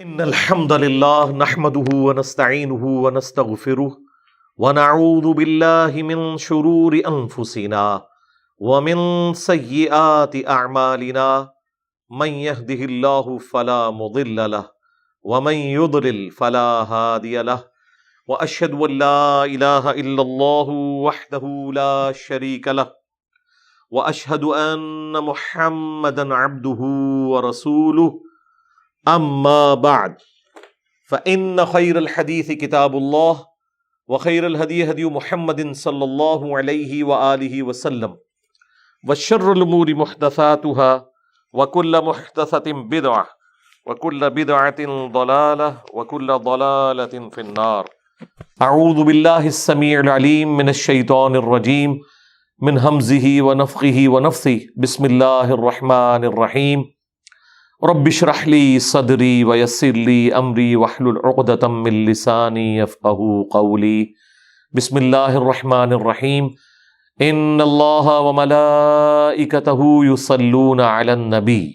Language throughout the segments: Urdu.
ان الحمد لله نحمده ونستعينه ونستغفره ونعوذ بالله من شرور انفسنا ومن سيئات اعمالنا من يهده الله فلا مضل له ومن يضلل فلا هادي له واشهد ان لا اله الا الله وحده لا شريك له واشهد ان محمدا عبده ورسوله اما بعد فان خير الحديث كتاب الله وخير الهدي هدي محمد صلى الله عليه واله وسلم وشر الامور محدثاتها وكل محدثة بدعة وكل بدعة ضلالة وكل ضلالة في النار. اعوذ بالله السميع العليم من الشيطان الرجيم من همزه ونفخه ونفثه. بسم الله الرحمن الرحيم. رب اشرح لي صدري ويسر لي امري واحلل عقدة من لساني يفقهوا قولي. بسم الله الرحمن الرحيم. ان الله وملائكته يصلون على النبي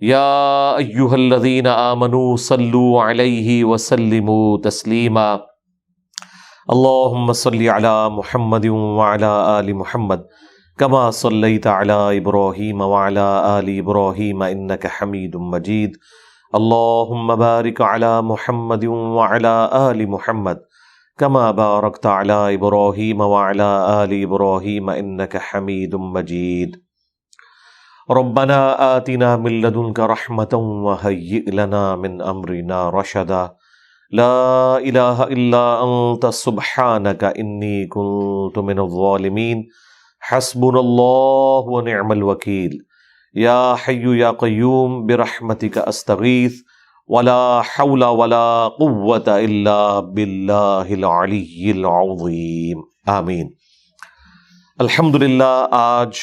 يا ايها الذين آمنوا صلوا عليه وسلموا تسليما. اللهم صل على محمد وعلى آل محمد كما صليت على إبراهيم وعلى آل إبراهيم إنك حميد مجيد. اللهم بارك على محمد وعلى آل محمد كما باركت على إبراهيم وعلى آل إبراهيم إنك حميد مجيد. ربنا آتنا من لدنك رحمة وهيئ لنا من أمرنا رشدا. لا إله إلا أنت سبحانك إني كنت من الظالمين. حسبنا الله ونعم الوكيل. يا حي يا قيوم برحمتك أستغيث ولا حول ولا قوة إلا بالله العلي العظيم. آمین. الحمدللہ آج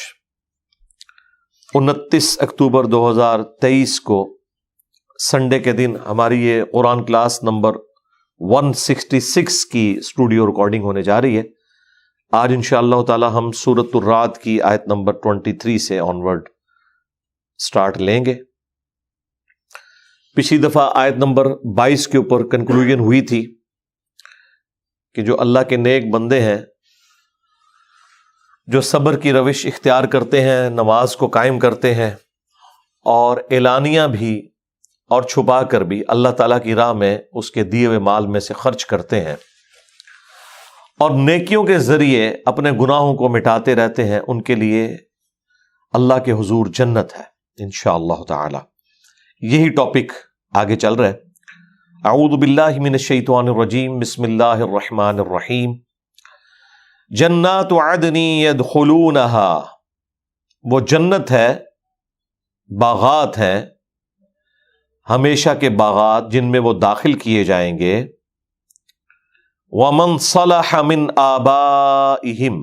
29 اکتوبر 2023 کو سنڈے کے دن ہماری یہ قرآن کلاس نمبر 166 کی اسٹوڈیو ریکارڈنگ ہونے جا رہی ہے. آج انشاءاللہ تعالی ہم سورۃ الرعد کی آیت نمبر 23 سے آنورڈ سٹارٹ لیں گے. پچھلی دفعہ آیت نمبر 22 کے اوپر کنکلوژن ہوئی تھی کہ جو اللہ کے نیک بندے ہیں جو صبر کی روش اختیار کرتے ہیں، نماز کو قائم کرتے ہیں اور اعلانیہ بھی اور چھپا کر بھی اللہ تعالیٰ کی راہ میں اس کے دیے ہوئے مال میں سے خرچ کرتے ہیں اور نیکیوں کے ذریعے اپنے گناہوں کو مٹاتے رہتے ہیں، ان کے لیے اللہ کے حضور جنت ہے انشاءاللہ تعالی. یہی ٹاپک آگے چل رہا ہے. اعوذ باللہ من الشیطان الرجیم. بسم اللہ الرحمن الرحیم. جنات عدن یدخلونہا، وہ جنت ہے، باغات ہیں، ہمیشہ کے باغات جن میں وہ داخل کیے جائیں گے. وَمَنْ صَلَحَ مِنْ آبَائِهِمْ،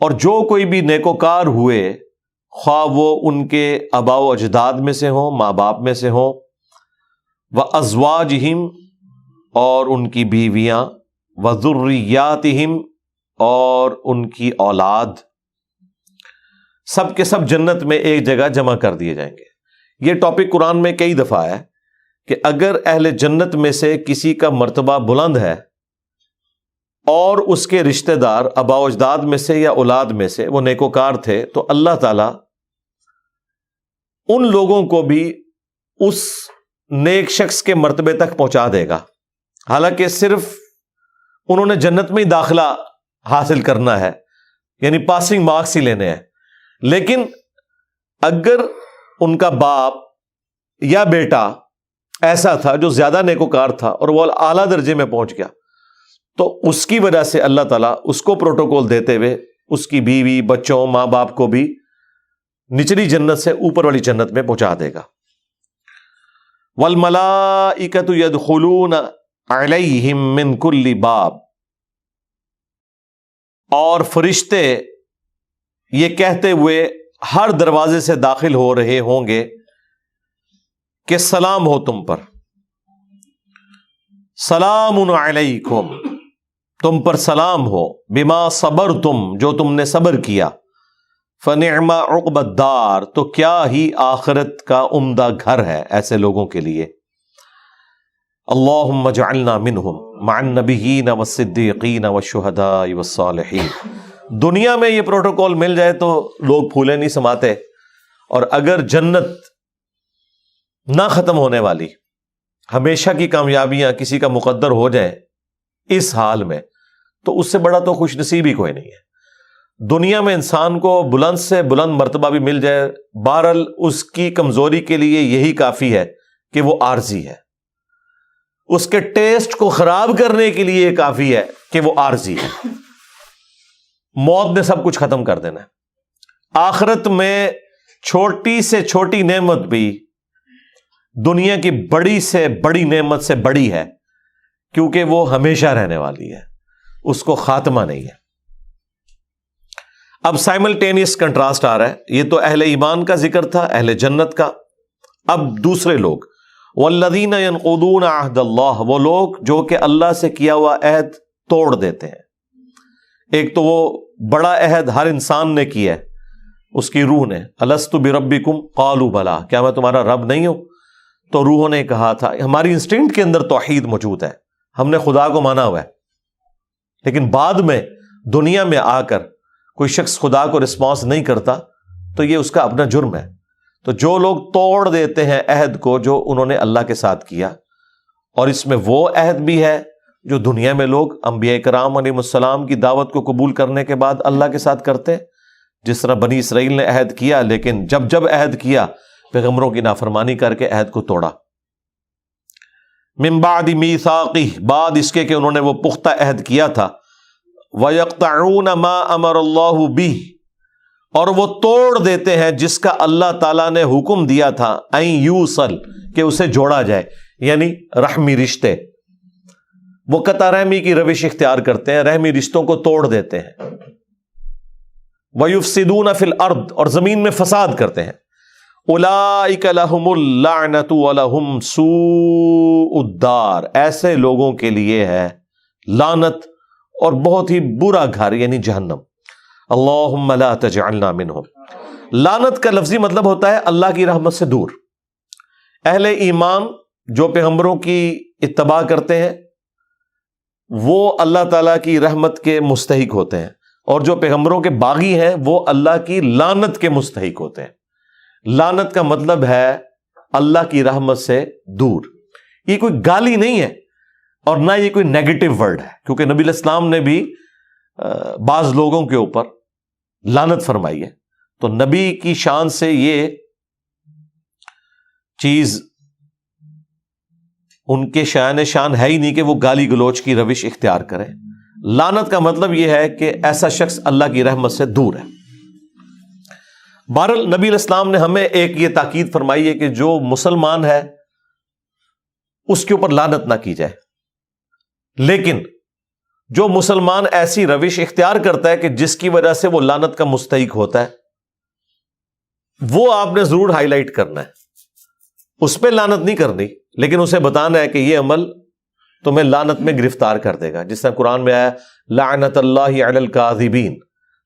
اور جو کوئی بھی نیکوکار ہوئے، خواہ وہ ان کے آباء و اجداد میں سے ہوں، ماں باپ میں سے ہوں، وَأَزْوَاجِهِمْ، اور ان کی بیویاں، وَذُرِّيَّاتِهِمْ، اور ان کی اولاد، سب کے سب جنت میں ایک جگہ جمع کر دیے جائیں گے. یہ ٹاپک قرآن میں کئی دفعہ ہے کہ اگر اہل جنت میں سے کسی کا مرتبہ بلند ہے اور اس کے رشتہ دار آباء و اجداد میں سے یا اولاد میں سے وہ نیکوکار تھے، تو اللہ تعالیٰ ان لوگوں کو بھی اس نیک شخص کے مرتبے تک پہنچا دے گا. حالانکہ صرف انہوں نے جنت میں ہی داخلہ حاصل کرنا ہے، یعنی پاسنگ مارکس ہی لینے ہیں. لیکن اگر ان کا باپ یا بیٹا ایسا تھا جو زیادہ نیکوکار تھا اور وہ اعلیٰ درجے میں پہنچ گیا، تو اس کی وجہ سے اللہ تعالیٰ اس کو پروٹوکول دیتے ہوئے اس کی بیوی، بچوں، ماں باپ کو بھی نچلی جنت سے اوپر والی جنت میں پہنچا دے گا. والملائکۃ یدخلون علیہم من کل باب، اور فرشتے یہ کہتے ہوئے ہر دروازے سے داخل ہو رہے ہوں گے کہ سلام ہو تم پر، سلام علیکم، تم پر سلام ہو، بما صبرتم، جو تم نے صبر کیا، فنعم عقبی الدار، تو کیا ہی آخرت کا عمدہ گھر ہے ایسے لوگوں کے لیے. اللہم اجعلنا منہم مع النبیین والصدیقین والشہداء والصالحین۔ دنیا میں یہ پروٹوکول مل جائے تو لوگ پھولے نہیں سماتے، اور اگر جنت نہ ختم ہونے والی، ہمیشہ کی کامیابیاں کسی کا مقدر ہو جائیں اس حال میں، تو اس سے بڑا تو خوش نصیب ہی کوئی نہیں ہے۔ دنیا میں انسان کو بلند سے بلند مرتبہ بھی مل جائے، بہرحال اس کی کمزوری کے لیے یہی کافی ہے کہ وہ عارضی ہے، اس کے ٹیسٹ کو خراب کرنے کے لیے کافی ہے کہ وہ عارضی ہے۔ موت نے سب کچھ ختم کر دینا ہے۔ آخرت میں چھوٹی سے چھوٹی نعمت بھی دنیا کی بڑی سے بڑی نعمت سے بڑی ہے، کیونکہ وہ ہمیشہ رہنے والی ہے، اس کو خاتمہ نہیں ہے۔ اب سائملٹینیس کنٹراسٹ آ رہا ہے، یہ تو اہل ایمان کا ذکر تھا، اہل جنت کا۔ اب دوسرے لوگ، والذین ینقضون عہد اللہ، وہ لوگ جو کہ اللہ سے کیا ہوا عہد توڑ دیتے ہیں۔ ایک تو وہ بڑا عہد ہر انسان نے کیا ہے، اس کی روح نے، الست بربکم قالوا بلا، کیا میں تمہارا رب نہیں ہوں؟ تو روحوں نے کہا تھا، ہماری انسٹنکٹ کے اندر توحید موجود ہے، ہم نے خدا کو مانا ہوا ہے، لیکن بعد میں دنیا میں آ کر کوئی شخص خدا کو رسپانس نہیں کرتا تو یہ اس کا اپنا جرم ہے۔ تو جو لوگ توڑ دیتے ہیں عہد کو جو انہوں نے اللہ کے ساتھ کیا، اور اس میں وہ عہد بھی ہے جو دنیا میں لوگ انبیاء کرام علیہ السلام کی دعوت کو قبول کرنے کے بعد اللہ کے ساتھ کرتے، جس طرح بنی اسرائیل نے عہد کیا، لیکن جب عہد کیا پیغمبروں کی نافرمانی کر کے عہد کو توڑا۔ من بعد میثاقہ، بعد اس کے کہ انہوں نے وہ پختہ عہد کیا تھا، وَيَقْطَعُونَ مَا أَمَرَ اللَّهُ بِهِ، اور وہ توڑ دیتے ہیں جس کا اللہ تعالیٰ نے حکم دیا تھا، أَن يُوصَل، کہ اسے جوڑا جائے، یعنی رحمی رشتے۔ وہ قطع رحمی کی روش اختیار کرتے ہیں، رحمی رشتوں کو توڑ دیتے ہیں۔ وَيُفْسِدُونَ فِي الْأَرْضِ، اور زمین میں فساد کرتے ہیں۔ أُولَئِكَ لَهُمُ اللَّعْنَةُ وَلَهُمْ سُوءُ الدَّارِ، ایسے لوگوں کے لیے ہے لعنت اور بہت ہی برا گھر، یعنی جہنم۔ اللہم لا تجعلنا منہم، لعنت کا لفظی مطلب ہوتا ہے اللہ کی رحمت سے دور۔ اہل ایمان جو پیغمبروں کی اتباع کرتے ہیں وہ اللہ تعالیٰ کی رحمت کے مستحق ہوتے ہیں، اور جو پیغمبروں کے باغی ہیں وہ اللہ کی لعنت کے مستحق ہوتے ہیں۔ لعنت کا مطلب ہے اللہ کی رحمت سے دور۔ یہ کوئی گالی نہیں ہے اور نہ یہ کوئی نیگیٹو ورڈ ہے، کیونکہ نبی علیہ السلام نے بھی بعض لوگوں کے اوپر لعنت فرمائی ہے، تو نبی کی شان سے یہ چیز ان کے شان ہے ہی نہیں کہ وہ گالی گلوچ کی روش اختیار کریں۔ لعنت کا مطلب یہ ہے کہ ایسا شخص اللہ کی رحمت سے دور ہے۔ بہرحال نبی علیہ السلام نے ہمیں ایک یہ تاکید فرمائی ہے کہ جو مسلمان ہے اس کے اوپر لعنت نہ کی جائے، لیکن جو مسلمان ایسی روش اختیار کرتا ہے کہ جس کی وجہ سے وہ لعنت کا مستحق ہوتا ہے، وہ آپ نے ضرور ہائی لائٹ کرنا ہے، اس پہ لعنت نہیں کرنی، لیکن اسے بتانا ہے کہ یہ عمل تمہیں لعنت میں گرفتار کر دے گا، جس طرح قرآن میں آیا لعنت اللہ علی الکاذبین،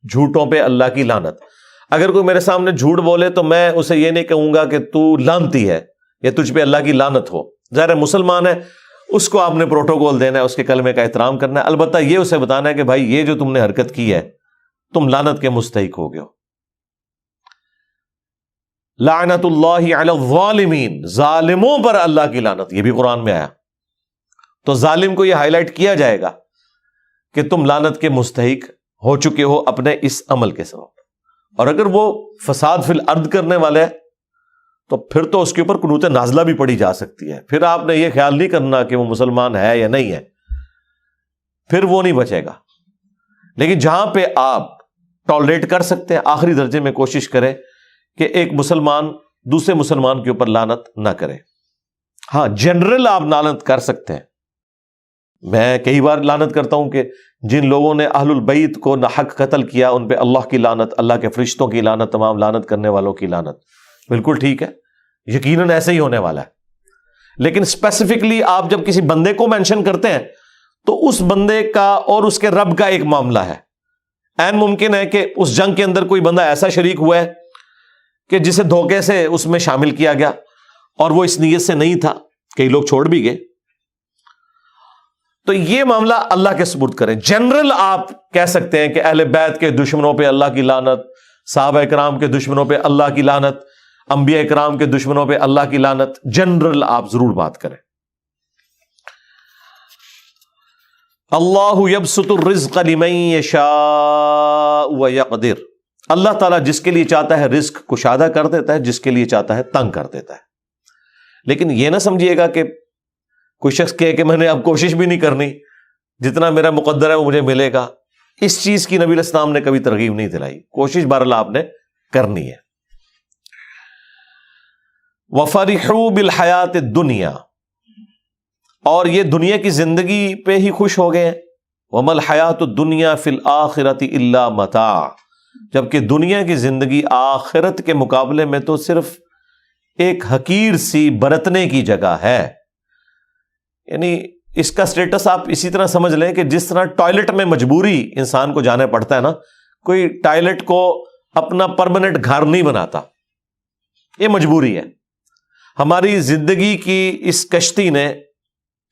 جھوٹوں پہ اللہ کی لعنت۔ اگر کوئی میرے سامنے جھوٹ بولے تو میں اسے یہ نہیں کہوں گا کہ تو لعنتی ہے یا تجھ پہ اللہ کی لعنت ہو، ظاہر مسلمان ہے، اس کو آپ نے پروٹوکول دینا ہے، اس کے کلمے کا احترام کرنا ہے، البتہ یہ اسے بتانا ہے کہ بھائی یہ جو تم نے حرکت کی ہے تم لعنت کے مستحق ہو گئے ہو۔ لعنت اللہ علی الظالمین، ظالموں پر اللہ کی لعنت، یہ بھی قرآن میں آیا، تو ظالم کو یہ ہائی لائٹ کیا جائے گا کہ تم لعنت کے مستحق ہو چکے ہو اپنے اس عمل کے سبب۔ اور اگر وہ فساد فی الارض کرنے والے تو پھر تو اس کے اوپر قنوت نازلہ بھی پڑی جا سکتی ہے، پھر آپ نے یہ خیال نہیں کرنا کہ وہ مسلمان ہے یا نہیں ہے، پھر وہ نہیں بچے گا۔ لیکن جہاں پہ آپ ٹالریٹ کر سکتے ہیں، آخری درجے میں کوشش کریں کہ ایک مسلمان دوسرے مسلمان کے اوپر لعنت نہ کرے۔ ہاں جنرل آپ لعنت کر سکتے ہیں، میں کئی بار لعنت کرتا ہوں کہ جن لوگوں نے اہل البیت کو ناحق قتل کیا ان پہ اللہ کی لعنت، اللہ کے فرشتوں کی لعنت، تمام لعنت کرنے والوں کی لعنت، بالکل ٹھیک ہے، یقیناً ایسے ہی ہونے والا ہے۔ لیکن اسپیسیفکلی آپ جب کسی بندے کو مینشن کرتے ہیں تو اس بندے کا اور اس کے رب کا ایک معاملہ ہے۔ عین ممکن ہے کہ اس جنگ کے اندر کوئی بندہ ایسا شریک ہوا ہے کہ جسے دھوکے سے اس میں شامل کیا گیا اور وہ اس نیت سے نہیں تھا، کئی لوگ چھوڑ بھی گئے، تو یہ معاملہ اللہ کے سپرد کریں. جنرل آپ کہہ سکتے ہیں کہ اہل بیت کے دشمنوں پہ اللہ کی لعنت، صحابہ کرام کے دشمنوں پہ اللہ کی لعنت، انبیاء کرام کے دشمنوں پہ اللہ کی لعنت. جنرل آپ ضرور بات کریں. اللہ یبسط الرزق لمن یشاء ویقدر. اللہ تعالیٰ جس کے لیے چاہتا ہے رزق کشادہ کر دیتا ہے، جس کے لیے چاہتا ہے تنگ کر دیتا ہے. لیکن یہ نہ سمجھیے گا کہ کوئی شخص کہے کہ میں نے اب کوشش بھی نہیں کرنی، جتنا میرا مقدر ہے وہ مجھے ملے گا. اس چیز کی نبی علیہ السلام نے کبھی ترغیب نہیں دلائی. کوشش بہرحال آپ نے کرنی ہے. وَفَرِحُوا بِالْحَيَاةِ الدُّنْيَا، اور یہ دنیا کی زندگی پہ ہی خوش ہو گئے ہیں. وَمَا الْحَيَاةُ الدُّنْيَا فِي الْآخِرَةِ إِلَّا مَتَاعٌ، جبکہ دنیا کی زندگی آخرت کے مقابلے میں تو صرف ایک حقیر سی برتنے کی جگہ ہے. یعنی اس کا سٹیٹس آپ اسی طرح سمجھ لیں کہ جس طرح ٹوائلٹ میں مجبوری انسان کو جانا پڑتا ہے نا، کوئی ٹوائلٹ کو اپنا پرماننٹ گھر نہیں بناتا، یہ مجبوری ہے. ہماری زندگی کی اس کشتی نے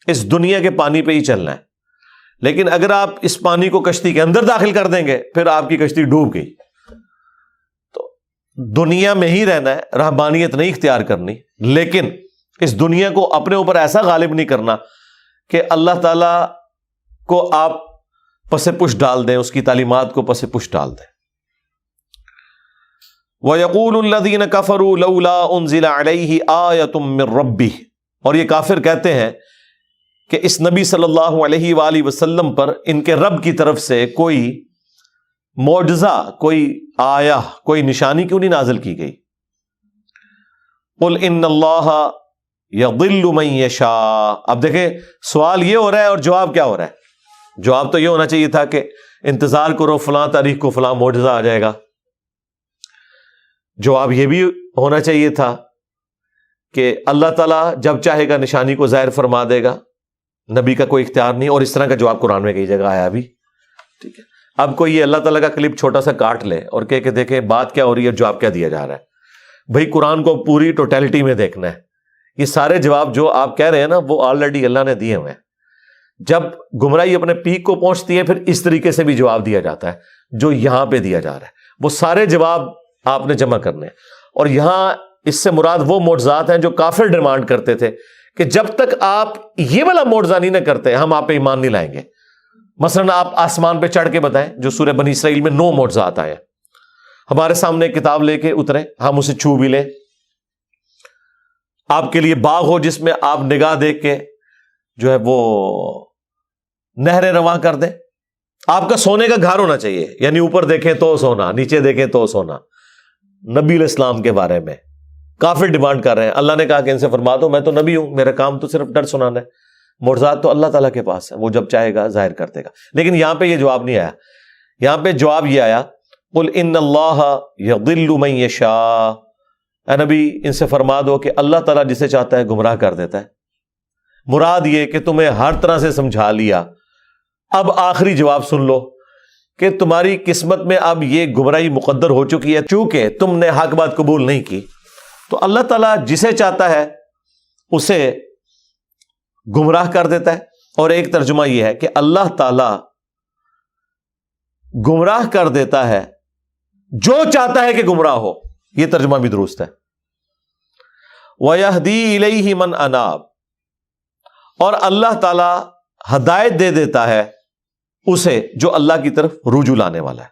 اس دنیا کے پانی پہ ہی چلنا ہے. لیکن اگر آپ اس پانی کو کشتی کے اندر داخل کر دیں گے پھر آپ کی کشتی ڈوب گئی. تو دنیا میں ہی رہنا ہے، رہبانیت نہیں اختیار کرنی، لیکن اس دنیا کو اپنے اوپر ایسا غالب نہیں کرنا کہ اللہ تعالی کو آپ پس پش ڈال دیں، اس کی تعلیمات کو پس پش ڈال دیں. وَيَقُولُ الَّذِينَ كَفَرُوا لَوْلَا أُنزِلَ عَلَيْهِ آيَةٌ مِّن رَبِّهِ، اور یہ کافر کہتے ہیں کہ اس نبی صلی اللہ علیہ وآلہ وسلم پر ان کے رب کی طرف سے کوئی معجزہ، کوئی آیا، کوئی نشانی کیوں نہیں نازل کی گئی. قُلْ إِنَّ اللَّهَ يَضِلُّ مَن يَشَاءُ. اب دیکھیں سوال یہ ہو رہا ہے اور جواب کیا ہو رہا ہے. جواب تو یہ ہونا چاہیے تھا کہ انتظار کرو فلاں تاریخ کو فلاں معجزہ آ جائے گا. جواب یہ بھی ہونا چاہیے تھا کہ اللہ تعالیٰ جب چاہے گا نشانی کو ظاہر فرما دے گا، نبی کا کوئی اختیار نہیں. اور اس طرح کا جواب قرآن میں کئی جگہ آیا بھی. ٹھیک ہے، اب کوئی یہ اللہ تعالیٰ کا کلپ چھوٹا سا کاٹ لے اور کہہ کہ دیکھیں بات کیا ہو رہی ہے، جواب کیا دیا جا رہا ہے. بھائی قرآن کو پوری ٹوٹیلٹی میں دیکھنا ہے. یہ سارے جواب جو آپ کہہ رہے ہیں نا وہ آلریڈی اللہ نے دیے ہوئے ہیں. جب گمراہی اپنے پیک کو پہنچتی ہے پھر اس طریقے سے بھی جواب دیا جاتا ہے جو یہاں پہ دیا جا رہا ہے. وہ سارے جواب آپ نے جمع کرنے ہیں. اور یہاں اس سے مراد وہ معجزات ہیں جو کافر ڈیمانڈ کرتے تھے کہ جب تک آپ یہ والا معجزہ نہیں نہ کرتے ہم آپ پہ ایمان نہیں لائیں گے. مثلا آپ آسمان پہ چڑھ کے بتائیں، جو سورہ بنی اسرائیل میں 9 معجزات آئے ہیں. ہمارے سامنے ایک کتاب لے کے اتریں، ہم اسے چھو بھی لیں. آپ کے لیے باغ ہو جس میں آپ نگاہ دیکھ کے جو ہے وہ نہریں رواں کر دیں. آپ کا سونے کا گھر ہونا چاہیے، یعنی اوپر دیکھیں تو سونا، نیچے دیکھیں تو سونا. نبی علیہ السلام کے بارے میں کافر ڈیمانڈ کر رہے ہیں. اللہ نے کہا کہ ان سے فرما دو میں تو نبی ہوں، میرا کام تو صرف ڈر سنانا ہے. معجزات تو اللہ تعالیٰ کے پاس ہے، وہ جب چاہے گا ظاہر کر دے گا. لیکن یہاں پہ یہ جواب نہیں آیا. یہاں پہ جواب یہ آیا قُلْ إِنَّ اللَّهَ يَضِلُّ مَن يَشَاءُ. اے نبی ان سے فرما دو کہ اللہ تعالیٰ جسے چاہتا ہے گمراہ کر دیتا ہے. مراد یہ کہ تمہیں ہر طرح سے سمجھا لیا، اب آخری جواب سن لو کہ تمہاری قسمت میں اب یہ گمراہی مقدر ہو چکی ہے. چونکہ تم نے حق بات قبول نہیں کی تو اللہ تعالیٰ جسے چاہتا ہے اسے گمراہ کر دیتا ہے. اور ایک ترجمہ یہ ہے کہ اللہ تعالیٰ گمراہ کر دیتا ہے جو چاہتا ہے کہ گمراہ ہو. یہ ترجمہ بھی درست ہے. وَيَهْدِي إِلَيْهِ مَنْ أَنَابَ، اور اللہ تعالیٰ ہدایت دے دیتا ہے اسے جو اللہ کی طرف رجوع لانے والا ہے.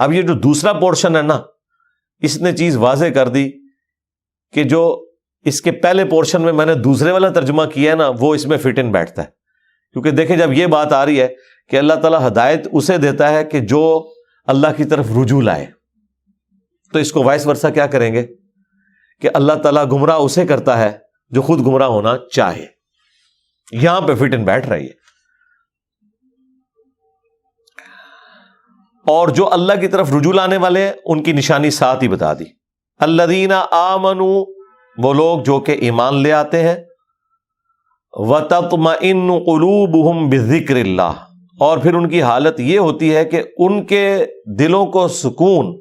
اب یہ جو دوسرا پورشن ہے نا، اس نے چیز واضح کر دی کہ جو اس کے پہلے پورشن میں نے دوسرے والا ترجمہ کیا ہے نا وہ اس میں فٹ ان بیٹھتا ہے. کیونکہ دیکھیں جب یہ بات آ رہی ہے کہ اللہ تعالیٰ ہدایت اسے دیتا ہے کہ جو اللہ کی طرف رجوع لائے، تو اس کو وائس ورسا کیا کریں گے کہ اللہ تعالیٰ گمراہ اسے کرتا ہے جو خود گمراہ ہونا چاہے. یہاں پہ فٹ ان بیٹھ رہی ہے. اور جو اللہ کی طرف رجوع لانے والے ہیں ان کی نشانی ساتھ ہی بتا دی. الذین آمنوا، وہ لوگ جو کہ ایمان لے آتے ہیں. وتطمئن قلوبہم بذکر اللہ، اور پھر ان کی حالت یہ ہوتی ہے کہ ان کے دلوں کو سکون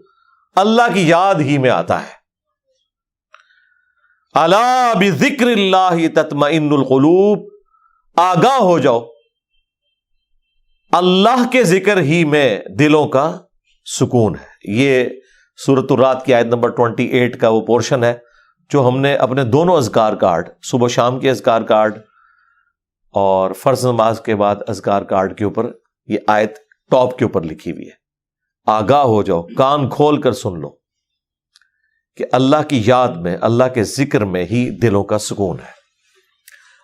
اللہ کی یاد ہی میں آتا ہے. الا بذکر اللہ تطمئن القلوب، آگاہ ہو جاؤ اللہ کے ذکر ہی میں دلوں کا سکون ہے. یہ سورۃ الرعد کی آیت نمبر 28 کا وہ پورشن ہے جو ہم نے اپنے دونوں اذکار کارڈ، صبح شام کے اذکار کارڈ اور فرض نماز کے بعد اذکار کارڈ کے اوپر یہ آیت ٹاپ کے اوپر لکھی ہوئی ہے. آگاہ ہو جاؤ، کان کھول کر سن لو کہ اللہ کی یاد میں، اللہ کے ذکر میں ہی دلوں کا سکون ہے.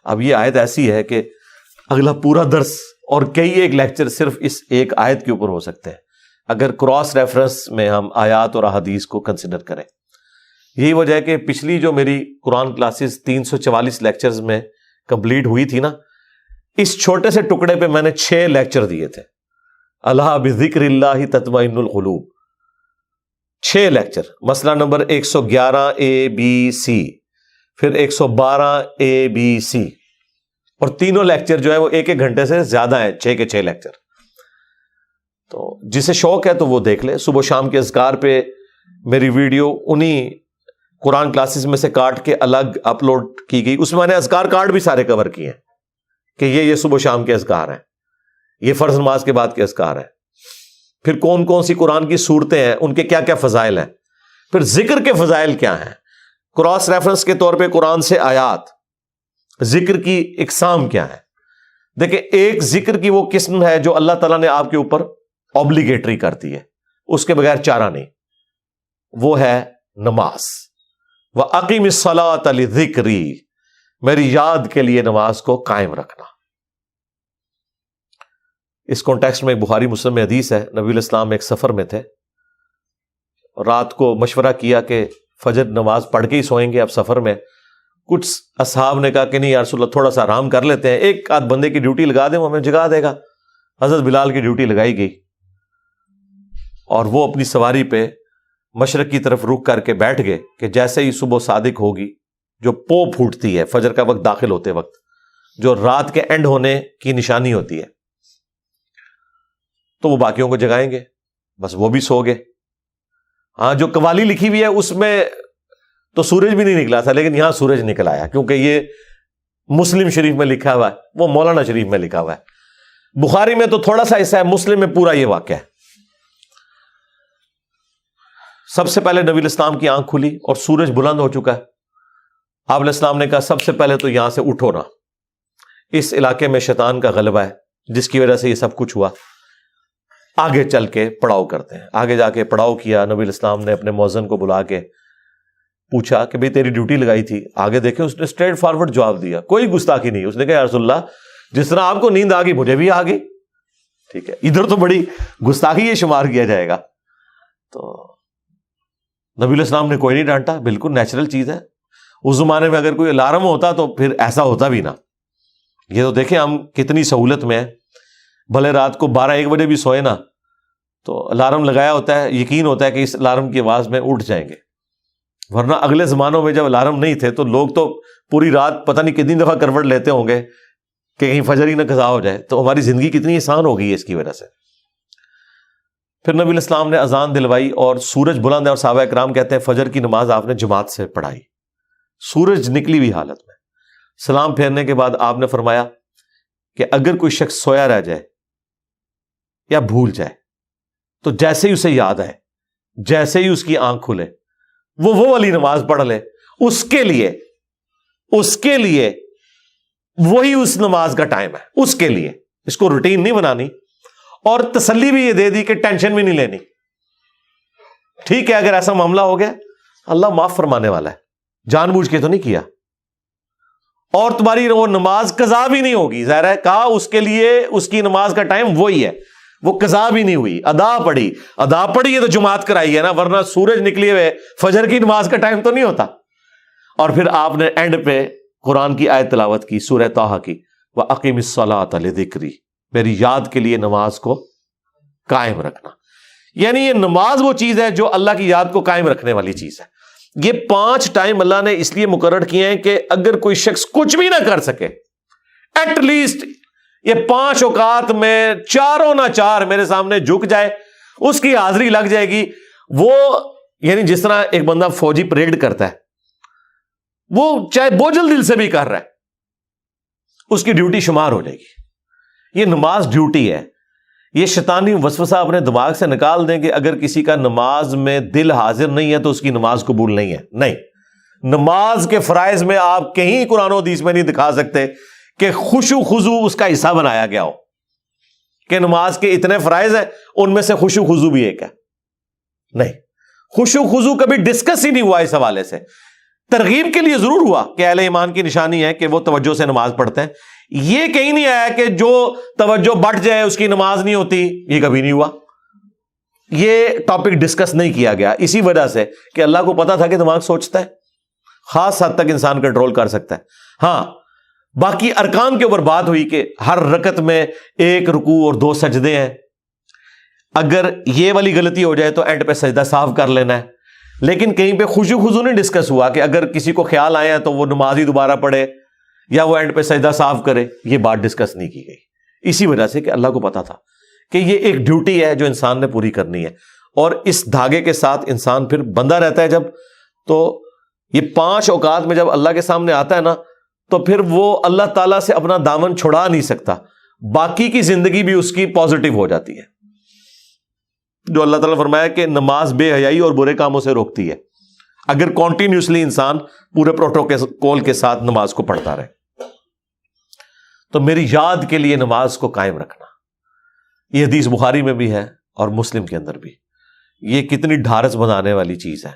اب یہ آیت ایسی ہے کہ اگلا پورا درس اور کئی ایک لیکچر صرف اس ایک آیت کے اوپر ہو سکتے ہیں اگر کراس ریفرنس میں ہم آیات اور احادیث کو کنسیڈر کریں. یہی وجہ ہے کہ پچھلی جو میری قرآن کلاسز 344 لیکچرز میں کمپلیٹ ہوئی تھی نا، اس چھوٹے سے ٹکڑے پہ میں نے 6 لیکچر دیے تھے. اللہ بذکر اللہ تطمئن القلوب، 6 لیکچر. مسئلہ نمبر 111 ABC، پھر 112 ABC، اور تینوں لیکچر جو ہے وہ 1 گھنٹے سے زیادہ ہیں، 6 کے 6 لیکچر. تو جسے شوق ہے تو وہ دیکھ لے. صبح شام کے اذکار پہ میری ویڈیو انہی قرآن کلاسز میں سے کاٹ کے الگ اپلوڈ کی گئی. اس میں نے اذکار کارڈ بھی سارے کور کیے ہیں کہ یہ صبح شام کے اذکار ہیں، یہ فرض نماز کے بعد کے اذکار ہیں، پھر کون کون سی قرآن کی صورتیں ہیں، ان کے کیا کیا فضائل ہیں، پھر ذکر کے فضائل کیا ہیں، کراس ریفرنس کے طور پہ قرآن سے آیات، ذکر کی اقسام کیا ہے. دیکھیں، ایک ذکر کی وہ قسم ہے جو اللہ تعالیٰ نے آپ کے اوپر اوبلیگیٹری کر دی ہے، اس کے بغیر چارہ نہیں، وہ ہے نماز. وَأَقِمِ الصَّلَاةَ لِذِكْرِي، میری یاد کے لیے نماز کو قائم رکھنا. اس کانٹیکسٹ میں بخاری مسلم میں حدیث ہے، نبی علیہ السلام ایک سفر میں تھے، رات کو مشورہ کیا کہ فجر نماز پڑھ کے ہی سوئیں گے. اب سفر میں کچھ اصحاب نے کہا کہ نہیں یا رسول اللہ، تھوڑا آرام کر لیتے ہیں، ایک آدھ بندے کی ڈیوٹی لگا دیں، وہ ہمیں جگا دے گا. حضرت بلال کی ڈیوٹی لگائی گئی اور وہ اپنی سواری پہ مشرق کی طرف رخ کر کے بیٹھ گئے کہ جیسے ہی صبح صادق ہوگی، جو پو پھوٹتی ہے فجر کا وقت داخل ہوتے وقت، جو رات کے اینڈ ہونے کی نشانی ہوتی ہے، تو وہ باقیوں کو جگائیں گے. بس وہ بھی سو گئے. ہاں، جو قوالی لکھی ہوئی ہے اس میں تو سورج بھی نہیں نکلا تھا، لیکن یہاں سورج نکل آیا، کیونکہ یہ مسلم شریف میں لکھا ہوا ہے، وہ مولانا شریف میں لکھا ہوا ہے. بخاری میں تو تھوڑا سا حصہ ہے، مسلم میں پورا یہ واقعہ ہے. سب سے پہلے نبی علیہ السلام کی آنکھ کھلی اور سورج بلند ہو چکا ہے. آپ علیہ السلام نے کہا سب سے پہلے تو یہاں سے اٹھو نا، اس علاقے میں شیطان کا غلبہ ہے جس کی وجہ سے یہ سب کچھ ہوا. آگے چل کے پڑاؤ کرتے ہیں. آگے جا کے پڑاؤ کیا. نبی علیہ السلام نے اپنے مؤذن کو بلا کے پوچھا کہ بھئی تیری ڈیوٹی لگائی تھی. آگے دیکھیں اس نے اسٹریٹ فارورڈ جواب دیا، کوئی گستاخی نہیں. اس نے کہا یا رسول اللہ، جس طرح آپ کو نیند آ گئی مجھے بھی آ گئی. ٹھیک ہے، ادھر تو بڑی گستاخی یہ شمار کیا جائے گا. تو نبی علیہ السلام نے کوئی نہیں ڈانٹا، بالکل نیچرل چیز ہے. اس زمانے میں اگر کوئی الارم ہوتا تو پھر ایسا ہوتا بھی نہ. یہ تو دیکھیں ہم کتنی سہولت میں ہیں. بھلے رات کو 12-1 بجے بھی سوئے نا تو الارم لگایا ہوتا ہے، یقین ہوتا ہے کہ اس الارم کی آواز میں اٹھ جائیں گے. ورنہ اگلے زمانوں میں جب الارم نہیں تھے تو لوگ تو پوری رات پتہ نہیں کتنی دفعہ کروٹ لیتے ہوں گے کہ کہیں فجر ہی نہ قضا ہو جائے. تو ہماری زندگی کتنی آسان ہو گئی ہے اس کی وجہ سے. پھر نبی علیہ السلام نے اذان دلوائی اور سورج بلند ہے، اور صحابہ کرام کہتے ہیں فجر کی نماز آپ نے جماعت سے پڑھائی، سورج نکلی ہوئی حالت میں. سلام پھیرنے کے بعد آپ نے فرمایا کہ اگر کوئی شخص سویا رہ جائے یا بھول جائے تو جیسے ہی اسے یاد آئے، جیسے ہی اس کی آنکھ کھلے، وہ والی نماز پڑھ لے. اس کے لیے وہی اس نماز کا ٹائم ہے. اس کے لیے اس کو روٹین نہیں بنانی، اور تسلی بھی یہ دے دی کہ ٹینشن بھی نہیں لینی. ٹھیک ہے، اگر ایسا معاملہ ہو گیا اللہ معاف فرمانے والا ہے، جان بوجھ کے تو نہیں کیا، اور تمہاری وہ نماز قضا بھی نہیں ہوگی. ظاہر ہے کہا اس کے لیے اس کی نماز کا ٹائم وہی ہے، وہ قضا بھی نہیں ہوئی، ادا پڑی ہے تو جماعت کرائی ہے نا، ورنہ سورج نکلے ہوئے فجر کی نماز کا ٹائم تو نہیں ہوتا. اور پھر آپ نے اینڈ پہ قرآن کی آیت تلاوت کی، سورہ طٰہٰ کی، وَأَقِمِ الصَّلَاةَ لِذِكْرِي، میری یاد کے لیے نماز کو قائم رکھنا. یعنی یہ نماز وہ چیز ہے جو اللہ کی یاد کو قائم رکھنے والی چیز ہے. یہ 5 ٹائم اللہ نے اس لیے مقرر کیے ہیں کہ اگر کوئی شخص کچھ بھی نہ کر سکے، ایٹ لیسٹ یہ 5 اوقات میں چاروں نہ چار میرے سامنے جھک جائے، اس کی حاضری لگ جائے گی. وہ یعنی جس طرح ایک بندہ فوجی پریڈ کرتا ہے، وہ چاہے بوجھل دل سے بھی کر رہا ہے، اس کی ڈیوٹی شمار ہو جائے گی. یہ نماز ڈیوٹی ہے. یہ شیطانی وسوسہ اپنے دماغ سے نکال دیں کہ اگر کسی کا نماز میں دل حاضر نہیں ہے تو اس کی نماز قبول نہیں ہے. نہیں، نماز کے فرائض میں آپ کہیں قرآن و حدیث میں نہیں دکھا سکتے کہ خشوع خضوع اس کا حصہ بنایا گیا ہو کہ نماز کے اتنے فرائض ہیں ان میں سے خشوع خضوع بھی ایک ہے. نہیں، خشوع خضوع کبھی ڈسکس ہی نہیں ہوا اس حوالے سے. ترغیب کے لیے ضرور ہوا کہ اہل ایمان کی نشانی ہے کہ وہ توجہ سے نماز پڑھتے ہیں. یہ کہیں نہیں آیا کہ جو توجہ بٹ جائے اس کی نماز نہیں ہوتی، یہ کبھی نہیں ہوا. یہ ٹاپک ڈسکس نہیں کیا گیا اسی وجہ سے کہ اللہ کو پتا تھا کہ دماغ سوچتا ہے، خاص حد تک انسان کنٹرول کر سکتا ہے. ہاں، باقی ارکان کے اوپر بات ہوئی کہ ہر رکعت میں 1 رکوع اور 2 سجدے ہیں. اگر یہ والی غلطی ہو جائے تو اینڈ پہ سجدہ صاف کر لینا ہے. لیکن کہیں پہ خشوع خضوع نہیں ڈسکس ہوا کہ اگر کسی کو خیال آیا تو وہ نماز ہی دوبارہ پڑھے یا وہ اینڈ پہ سجدہ صاف کرے. یہ بات ڈسکس نہیں کی گئی اسی وجہ سے کہ اللہ کو پتا تھا کہ یہ ایک ڈیوٹی ہے جو انسان نے پوری کرنی ہے. اور اس دھاگے کے ساتھ انسان پھر بندہ رہتا ہے جب، تو یہ 5 اوقات میں جب اللہ کے سامنے آتا ہے نا تو پھر وہ اللہ تعالیٰ سے اپنا دامن چھڑا نہیں سکتا. باقی کی زندگی بھی اس کی پازیٹیو ہو جاتی ہے. جو اللہ تعالیٰ نے فرمایا کہ نماز بے حیائی اور برے کاموں سے روکتی ہے اگر کانٹینیوسلی انسان پورے پروٹوکول کے ساتھ نماز کو پڑھتا رہے. تو میری یاد کے لیے نماز کو قائم رکھنا، یہ حدیث بخاری میں بھی ہے اور مسلم کے اندر بھی. یہ کتنی ڈھارس بنانے والی چیز ہے.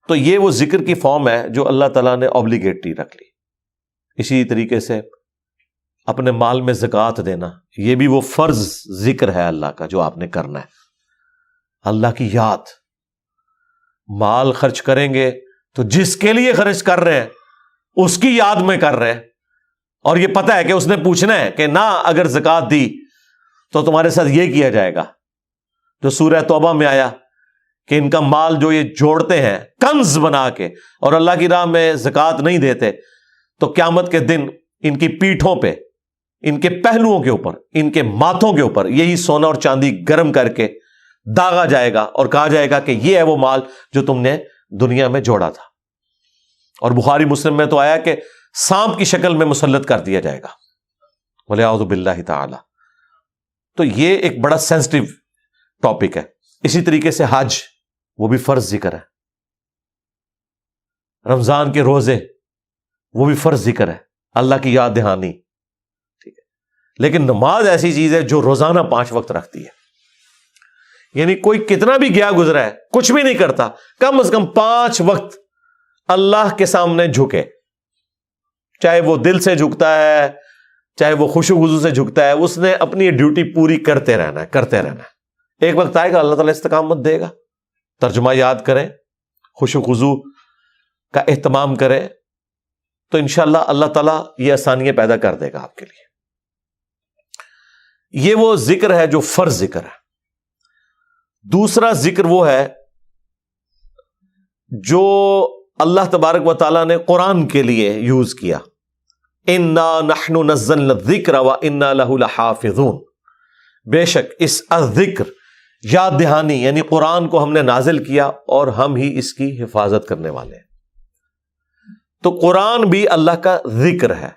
تو یہ وہ ذکر کی فارم ہے جو اللہ تعالیٰ نے اوبلیگیٹری رکھ لی. اسی طریقے سے اپنے مال میں زکوٰۃ دینا، یہ بھی وہ فرض ذکر ہے اللہ کا جو آپ نے کرنا ہے. اللہ کی یاد، مال خرچ کریں گے تو جس کے لیے خرچ کر رہے ہیں اس کی یاد میں کر رہے ہیں، اور یہ پتہ ہے کہ اس نے پوچھنا ہے کہ نہ اگر زکوٰۃ دی تو تمہارے ساتھ یہ کیا جائے گا. جو سورہ توبہ میں آیا کہ ان کا مال جو یہ جوڑتے ہیں کنز بنا کے اور اللہ کی راہ میں زکوٰۃ نہیں دیتے تو قیامت کے دن ان کی پیٹھوں پہ، ان کے پہلوؤں کے اوپر، ان کے ماتھوں کے اوپر یہی سونا اور چاندی گرم کر کے داغا جائے گا اور کہا جائے گا کہ یہ ہے وہ مال جو تم نے دنیا میں جوڑا تھا. اور بخاری مسلم میں تو آیا کہ سانپ کی شکل میں مسلط کر دیا جائے گا، وَلِعَوْذُ بِاللَّهِ تعالی. تو یہ ایک بڑا سینسٹیو ٹاپک ہے. اسی طریقے سے حج، وہ بھی فرض ذکر ہے. رمضان کے روزے، وہ بھی فرض ذکر ہے، اللہ کی یاد دہانی. ٹھیک ہے، لیکن نماز ایسی چیز ہے جو روزانہ 5 وقت رکھتی ہے. یعنی کوئی کتنا بھی گیا گزرا ہے، کچھ بھی نہیں کرتا، کم از کم 5 وقت اللہ کے سامنے جھکے. چاہے وہ دل سے جھکتا ہے، چاہے وہ خشوع خضوع سے جھکتا ہے، اس نے اپنی ڈیوٹی پوری کرتے رہنا ہے، کرتے رہنا ہے. ایک وقت آئے گا اللہ تعالیٰ استقامت دے گا. ترجمہ یاد کریں، خشوع خضوع کا اہتمام کریں تو انشاءاللہ اللہ تعالیٰ یہ آسانیاں پیدا کر دے گا آپ کے لیے. یہ وہ ذکر ہے جو فرض ذکر ہے. دوسرا ذکر وہ ہے جو اللہ تبارک و تعالیٰ نے قرآن کے لیے یوز کیا. اِنَّا نَحْنُ نَزَّلْنَا الذِّكْرَ وَإِنَّا لَهُ لَحَافِظُونَ. بے شک اس الذکر، یاد دہانی یعنی قرآن کو ہم نے نازل کیا اور ہم ہی اس کی حفاظت کرنے والے ہیں. تو قرآن بھی اللہ کا ذکر ہے،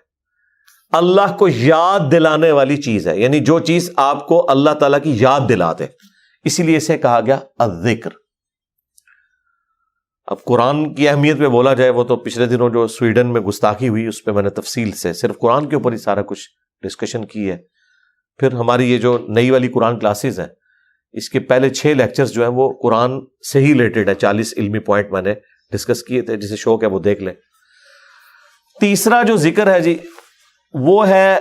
اللہ کو یاد دلانے والی چیز ہے، یعنی جو چیز آپ کو اللہ تعالیٰ کی یاد دلا دے، اسی لیے اسے کہا گیا الذکر. اب قرآن کی اہمیت پہ بولا جائے، وہ تو پچھلے دنوں جو سویڈن میں گستاخی ہوئی اس پہ میں نے تفصیل سے صرف قرآن کے اوپر ہی سارا کچھ ڈسکشن کی ہے. پھر ہماری یہ جو نئی والی قرآن کلاسز ہیں، اس کے پہلے 6 لیکچرز جو ہیں وہ قرآن سے ہی ریلیٹڈ ہے. 40 علمی پوائنٹ میں نے ڈسکس کیے تھے، جسے شوق ہے وہ دیکھ لیں. تیسرا جو ذکر ہے جی وہ ہے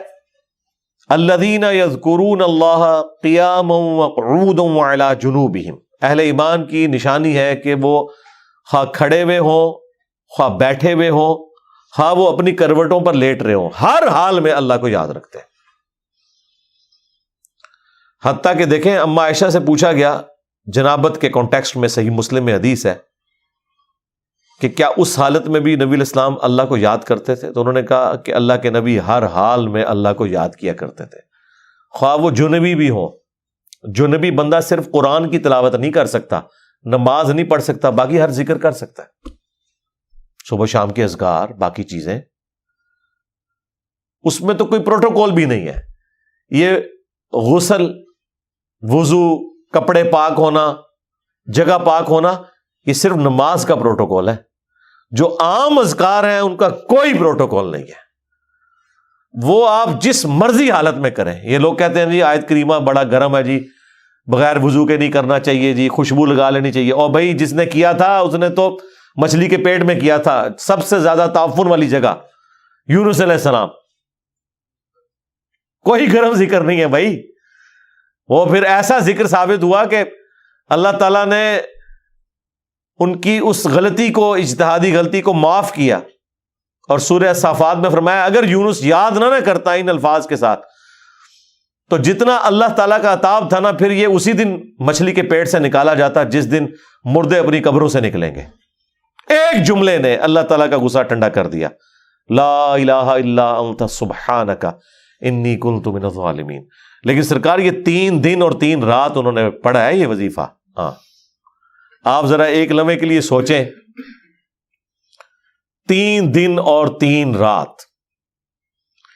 الذین یذکرون اللہ قیاما وقعودا وعلی جنوبہم. اہل ایمان کی نشانی ہے کہ وہ خواہ کھڑے ہوئے ہوں، خواہ بیٹھے ہوئے ہوں، خواہ وہ اپنی کروٹوں پر لیٹ رہے ہوں، ہر حال میں اللہ کو یاد رکھتے ہیں. حتیٰ کہ دیکھیں اما عائشہ سے پوچھا گیا جنابت کے کانٹیکسٹ میں، صحیح مسلم میں حدیث ہے کہ کیا اس حالت میں بھی نبی علیہ السلام اللہ کو یاد کرتے تھے؟ تو انہوں نے کہا کہ اللہ کے نبی ہر حال میں اللہ کو یاد کیا کرتے تھے، خواہ وہ جنبی بھی ہوں. جنبی بندہ صرف قرآن کی تلاوت نہیں کر سکتا، نماز نہیں پڑھ سکتا، باقی ہر ذکر کر سکتا ہے، صبح شام کے اذکار، باقی چیزیں. اس میں تو کوئی پروٹوکول بھی نہیں ہے. یہ غسل وضو، کپڑے پاک ہونا، جگہ پاک ہونا، یہ صرف نماز کا پروٹوکول ہے. جو عام اذکار ہیں ان کا کوئی پروٹوکول نہیں ہے، وہ آپ جس مرضی حالت میں کریں. یہ لوگ کہتے ہیں جی آیت کریمہ بڑا گرم ہے جی، بغیر وضو کے نہیں کرنا چاہیے جی، خوشبو لگا لینی چاہیے. اور بھائی جس نے کیا تھا اس نے تو مچھلی کے پیٹ میں کیا تھا، سب سے زیادہ تعفن والی جگہ یونس علیہ السلام. کوئی گرم ذکر نہیں ہے بھائی. وہ پھر ایسا ذکر ثابت ہوا کہ اللہ تعالیٰ نے ان کی اس غلطی کو، اجتہادی غلطی کو معاف کیا. اور سورہ صافات میں فرمایا اگر یونس یاد نہ کرتا ان الفاظ کے ساتھ تو جتنا اللہ تعالیٰ کا عطاب تھا نا، پھر یہ اسی دن مچھلی کے پیٹ سے نکالا جاتا جس دن مردے اپنی قبروں سے نکلیں گے. ایک جملے نے اللہ تعالیٰ کا غصہ ٹھنڈا کر دیا، لا الہ الا انت سبحانک انی کنت من الظالمین. لیکن سرکار یہ 3 دن اور 3 رات انہوں نے پڑھا ہے یہ وظیفہ. ہاں آپ ذرا ایک لمحے کے لیے سوچیں، 3 دن اور 3 رات،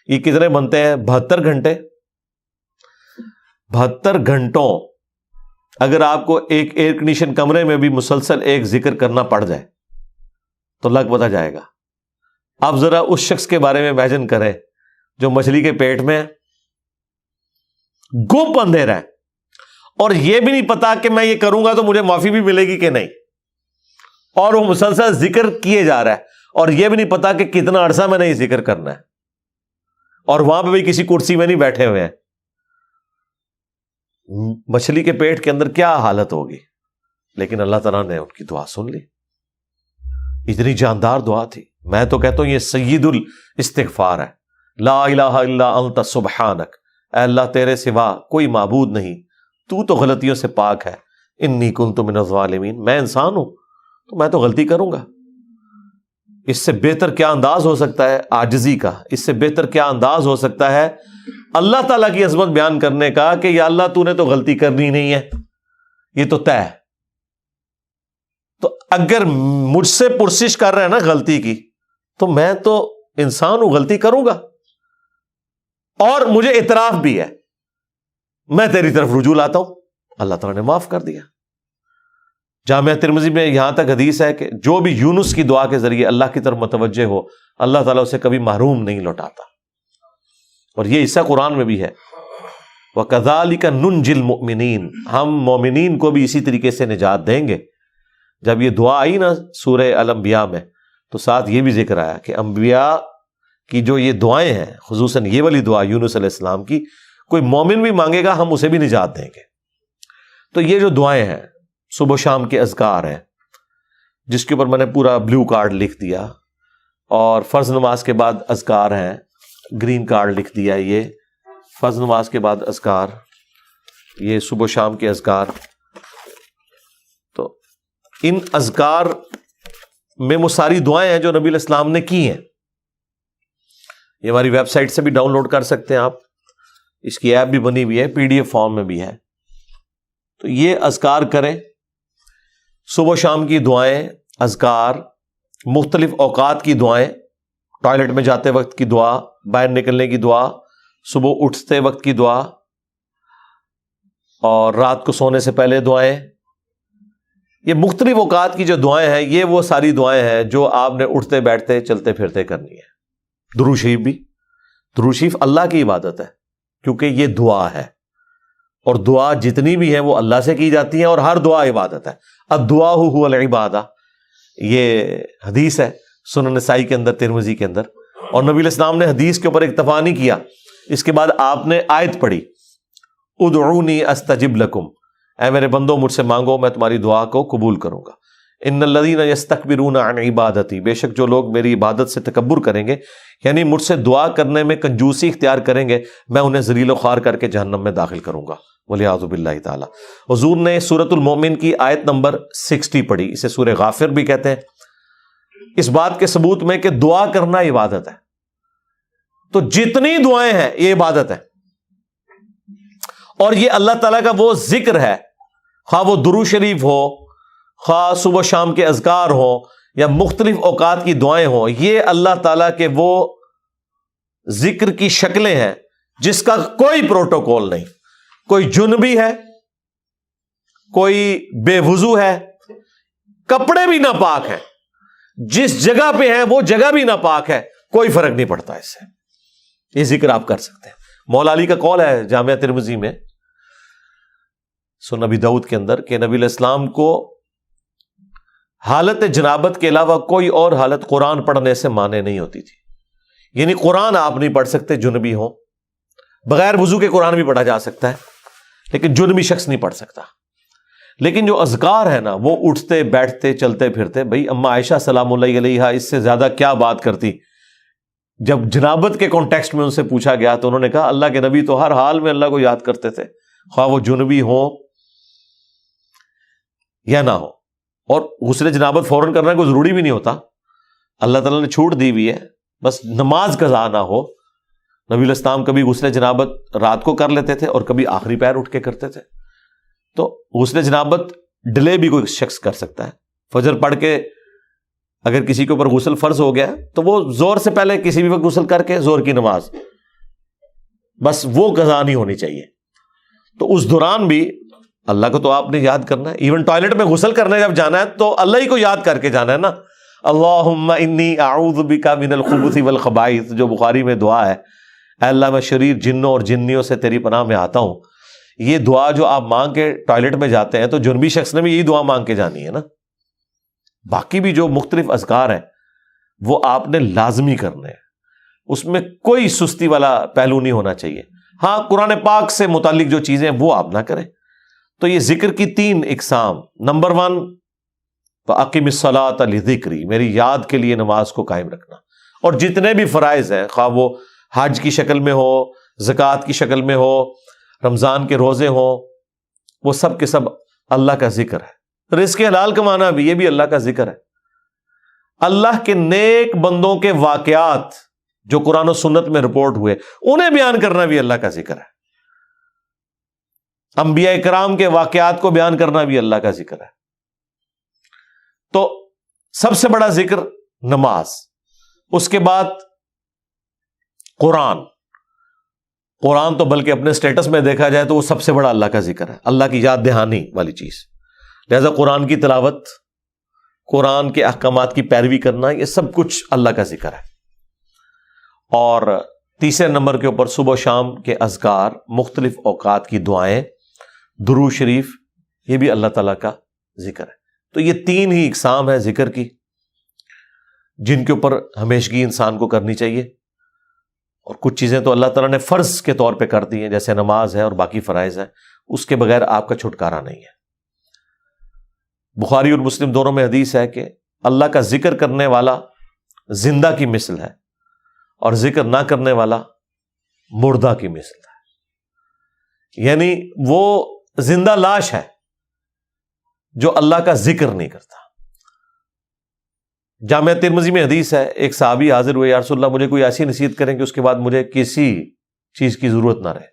یہ کتنے بنتے ہیں؟ 72 گھنٹے. 72 گھنٹوں اگر آپ کو ایک ایئر کنڈیشن کمرے میں بھی مسلسل ایک ذکر کرنا پڑ جائے تو لگ پتہ جائے گا. آپ ذرا اس شخص کے بارے میں امیجن کریں جو مچھلی کے پیٹ میں گپ اندھیرا ہے اور یہ بھی نہیں پتا کہ میں یہ کروں گا تو مجھے معافی بھی ملے گی کہ نہیں، اور وہ مسلسل ذکر کیے جا رہا ہے اور یہ بھی نہیں پتا کہ کتنا عرصہ میں نے یہ ذکر کرنا ہے، اور وہاں پہ بھی کسی کرسی میں نہیں بیٹھے ہوئے ہیں. مچھلی کے پیٹ کے اندر کیا حالت ہوگی. لیکن اللہ تعالیٰ نے ان کی دعا سن لی. اتنی جاندار دعا تھی. میں تو کہتا ہوں یہ سید الاستغفار ہے. لا الہ الا انت سبحانک، اے اللہ تیرے سوا کوئی معبود نہیں، تو تو غلطیوں سے پاک ہے. انی کنت من الظالمین، میں انسان ہوں تو میں تو غلطی کروں گا. اس سے بہتر کیا انداز ہو سکتا ہے عاجزی کا، اس سے بہتر کیا انداز ہو سکتا ہے اللہ تعالیٰ کی عظمت بیان کرنے کا کہ یا اللہ تو نے تو غلطی کرنی نہیں ہے، یہ تو طے ہے. تو اگر مجھ سے پرسش کر رہے ہیں نا غلطی کی، تو میں تو انسان ہوں، غلطی کروں گا، اور مجھے اعتراف بھی ہے، میں تیری طرف رجوع لاتا ہوں. اللہ تعالیٰ نے معاف کر دیا. جامعہ ترمذی میں یہاں تک حدیث ہے کہ جو بھی یونس کی دعا کے ذریعے اللہ کی طرف متوجہ ہو، اللہ تعالیٰ اسے کبھی محروم نہیں لوٹاتا. اور یہ حصہ قرآن میں بھی ہے، وَكَذَلِكَ نُنْجِي الْمُؤْمِنِينَ، ہم مومنین کو بھی اسی طریقے سے نجات دیں گے. جب یہ دعا آئی نا سورہ الانبیاء میں، تو ساتھ یہ بھی ذکر آیا کہ انبیاء کی جو یہ دعائیں ہیں، خصوصاً یہ والی دعا یونس علیہ السلام کی، کوئی مومن بھی مانگے گا ہم اسے بھی نجات دیں گے. تو یہ جو دعائیں ہیں صبح و شام کے اذکار ہیں، جس کے اوپر میں نے پورا بلیو کارڈ لکھ دیا، اور فرض نماز کے بعد اذکار ہیں، گرین کارڈ لکھ دیا. یہ فرض نماز کے بعد اذکار، یہ صبح و شام کے اذکار. تو ان اذکار میں وہ ساری دعائیں ہیں جو نبی علیہ السلام نے کی ہیں. یہ ہماری ویب سائٹ سے بھی ڈاؤن لوڈ کر سکتے ہیں آپ، اس کی ایپ بھی بنی ہوئی ہے، PDF فارم میں بھی ہے. تو یہ اذکار کریں، صبح و شام کی دعائیں، اذکار، مختلف اوقات کی دعائیں، ٹوائلٹ میں جاتے وقت کی دعا، باہر نکلنے کی دعا، صبح اٹھتے وقت کی دعا، اور رات کو سونے سے پہلے دعائیں. یہ مختلف اوقات کی جو دعائیں ہیں، یہ وہ ساری دعائیں ہیں جو آپ نے اٹھتے بیٹھتے چلتے پھرتے کرنی ہے. درود شریف بھی، درود شریف اللہ کی عبادت ہے کیونکہ یہ دعا ہے، اور دعا جتنی بھی ہیں وہ اللہ سے کی جاتی ہیں، اور ہر دعا عبادت ہے. الدعاء هو العبادہ، یہ حدیث ہے سنن نسائی کے اندر، ترمذی کے اندر. اور نبی علیہ السلام نے حدیث کے اوپر اکتفا نہیں کیا، اس کے بعد آپ نے آیت پڑھی، ادعونی استجب لکم، اے میرے بندو مجھ سے مانگو میں تمہاری دعا کو قبول کروں گا. ان الذین یستکبرون عن عبادتی، بے شک جو لوگ میری عبادت سے تکبر کریں گے، یعنی مجھ سے دعا کرنے میں کنجوسی اختیار کریں گے، میں انہیں ذلیل و خوار کر کے جہنم میں داخل کروں گا، والعیاذ باللہ تعالی. حضور نے سورۃ المومن کی آیت نمبر 60 پڑھی، اسے سورہ غافر بھی کہتے ہیں، اس بات کے ثبوت میں کہ دعا کرنا عبادت ہے. تو جتنی دعائیں ہیں یہ عبادت ہے، اور یہ اللہ تعالیٰ کا وہ ذکر ہے، خواہ وہ درود شریف ہو، خواہ صبح شام کے اذکار ہوں، یا مختلف اوقات کی دعائیں ہوں، یہ اللہ تعالیٰ کے وہ ذکر کی شکلیں ہیں جس کا کوئی پروٹوکول نہیں. کوئی جنبی ہے کوئی بے وضو ہے، کپڑے بھی ناپاک ہیں، جس جگہ پہ ہیں وہ جگہ بھی ناپاک ہے، کوئی فرق نہیں پڑتا اس سے، یہ ذکر آپ کر سکتے ہیں۔ مولا علی کا قول ہے جامعہ ترمذی میں، سنن نبی داؤد کے اندر، کہ نبی علیہ السلام کو حالت جنابت کے علاوہ کوئی اور حالت قرآن پڑھنے سے مانے نہیں ہوتی تھی، یعنی قرآن آپ نہیں پڑھ سکتے جنبی ہو، بغیر وضو کے قرآن بھی پڑھا جا سکتا ہے لیکن جنبی شخص نہیں پڑھ سکتا۔ لیکن جو اذکار ہے نا، وہ اٹھتے بیٹھتے چلتے پھرتے، بھائی اما عائشہ سلام اللہ علیہا اس سے زیادہ کیا بات کرتی؟ جب جنابت کے کانٹیکسٹ میں ان سے پوچھا گیا تو انہوں نے کہا اللہ کے نبی تو ہر حال میں اللہ کو یاد کرتے تھے، خواہ وہ جنبی ہو یا نہ ہو، اور غسل جنابت فوراً کرنا کوئی ضروری بھی نہیں ہوتا، اللہ تعالیٰ نے چھوٹ دی ہوئی ہے، بس نماز قضا نہ ہو۔ نبی علیہ السلام کبھی غسل جنابت رات کو کر لیتے تھے اور کبھی آخری پہر اٹھ کے کرتے تھے، تو غسل جنابت ڈیلے بھی کوئی شخص کر سکتا ہے۔ فجر پڑھ کے اگر کسی کے اوپر غسل فرض ہو گیا تو وہ زور سے پہلے کسی بھی وقت غسل کر کے زور کی نماز، بس وہ قضا نہیں ہونی چاہیے۔ تو اس دوران بھی اللہ کو تو آپ نے یاد کرنا ہے، ایون ٹوائلٹ میں غسل کرنے جب جانا ہے تو اللہ ہی کو یاد کر کے جانا ہے نا، اللہم انی اعوذ بک من الخبث والخبائث، جو بخاری میں دعا ہے، اے اللہ میں شریر جنوں اور جنیوں سے تیری پناہ میں آتا ہوں، یہ دعا جو آپ مانگ کے ٹوائلٹ میں جاتے ہیں تو جنبی شخص نے بھی یہی دعا مانگ کے جانی ہے نا۔ باقی بھی جو مختلف اذکار ہیں وہ آپ نے لازمی کرنے ہیں، اس میں کوئی سستی والا پہلو نہیں ہونا چاہیے۔ ہاں قرآن پاک سے متعلق جو چیزیں ہیں وہ آپ نہ کریں۔ تو یہ ذکر کی 3 اقسام، نمبر 1 فَأَقِمِ الصَّلَاةَ لِذِكْرِي، میری یاد کے لیے نماز کو قائم رکھنا، اور جتنے بھی فرائض ہیں، خواہ وہ حج کی شکل میں ہو، زکوٰۃ کی شکل میں ہو، رمضان کے روزے ہوں، وہ سب کے سب اللہ کا ذکر ہے۔ رزق حلال کمانا بھی، یہ بھی اللہ کا ذکر ہے۔ اللہ کے نیک بندوں کے واقعات جو قرآن و سنت میں رپورٹ ہوئے انہیں بیان کرنا بھی اللہ کا ذکر ہے۔ انبیاء کرام کے واقعات کو بیان کرنا بھی اللہ کا ذکر ہے۔ تو سب سے بڑا ذکر نماز، اس کے بعد قرآن تو بلکہ اپنے سٹیٹس میں دیکھا جائے تو وہ سب سے بڑا اللہ کا ذکر ہے، اللہ کی یاد دہانی والی چیز۔ لہذا قرآن کی تلاوت، قرآن کے احکامات کی پیروی کرنا، یہ سب کچھ اللہ کا ذکر ہے۔ اور تیسرے نمبر کے اوپر صبح و شام کے اذکار، مختلف اوقات کی دعائیں، درود شریف، یہ بھی اللہ تعالیٰ کا ذکر ہے۔ تو یہ 3 ہی اقسام ہے ذکر کی جن کے اوپر ہمیشگی انسان کو کرنی چاہیے، اور کچھ چیزیں تو اللہ تعالیٰ نے فرض کے طور پہ کر دی ہیں، جیسے نماز ہے اور باقی فرائض ہیں، اس کے بغیر آپ کا چھٹکارا نہیں ہے۔ بخاری اور مسلم دونوں میں حدیث ہے کہ اللہ کا ذکر کرنے والا زندہ کی مثل ہے اور ذکر نہ کرنے والا مردہ کی مثل ہے، یعنی وہ زندہ لاش ہے جو اللہ کا ذکر نہیں کرتا۔ جامعہ ترمذی میں حدیث ہے، ایک صحابی حاضر ہوئے، یا رسول اللہ مجھے کوئی ایسی نصیحت کریں کہ اس کے بعد مجھے کسی چیز کی ضرورت نہ رہے۔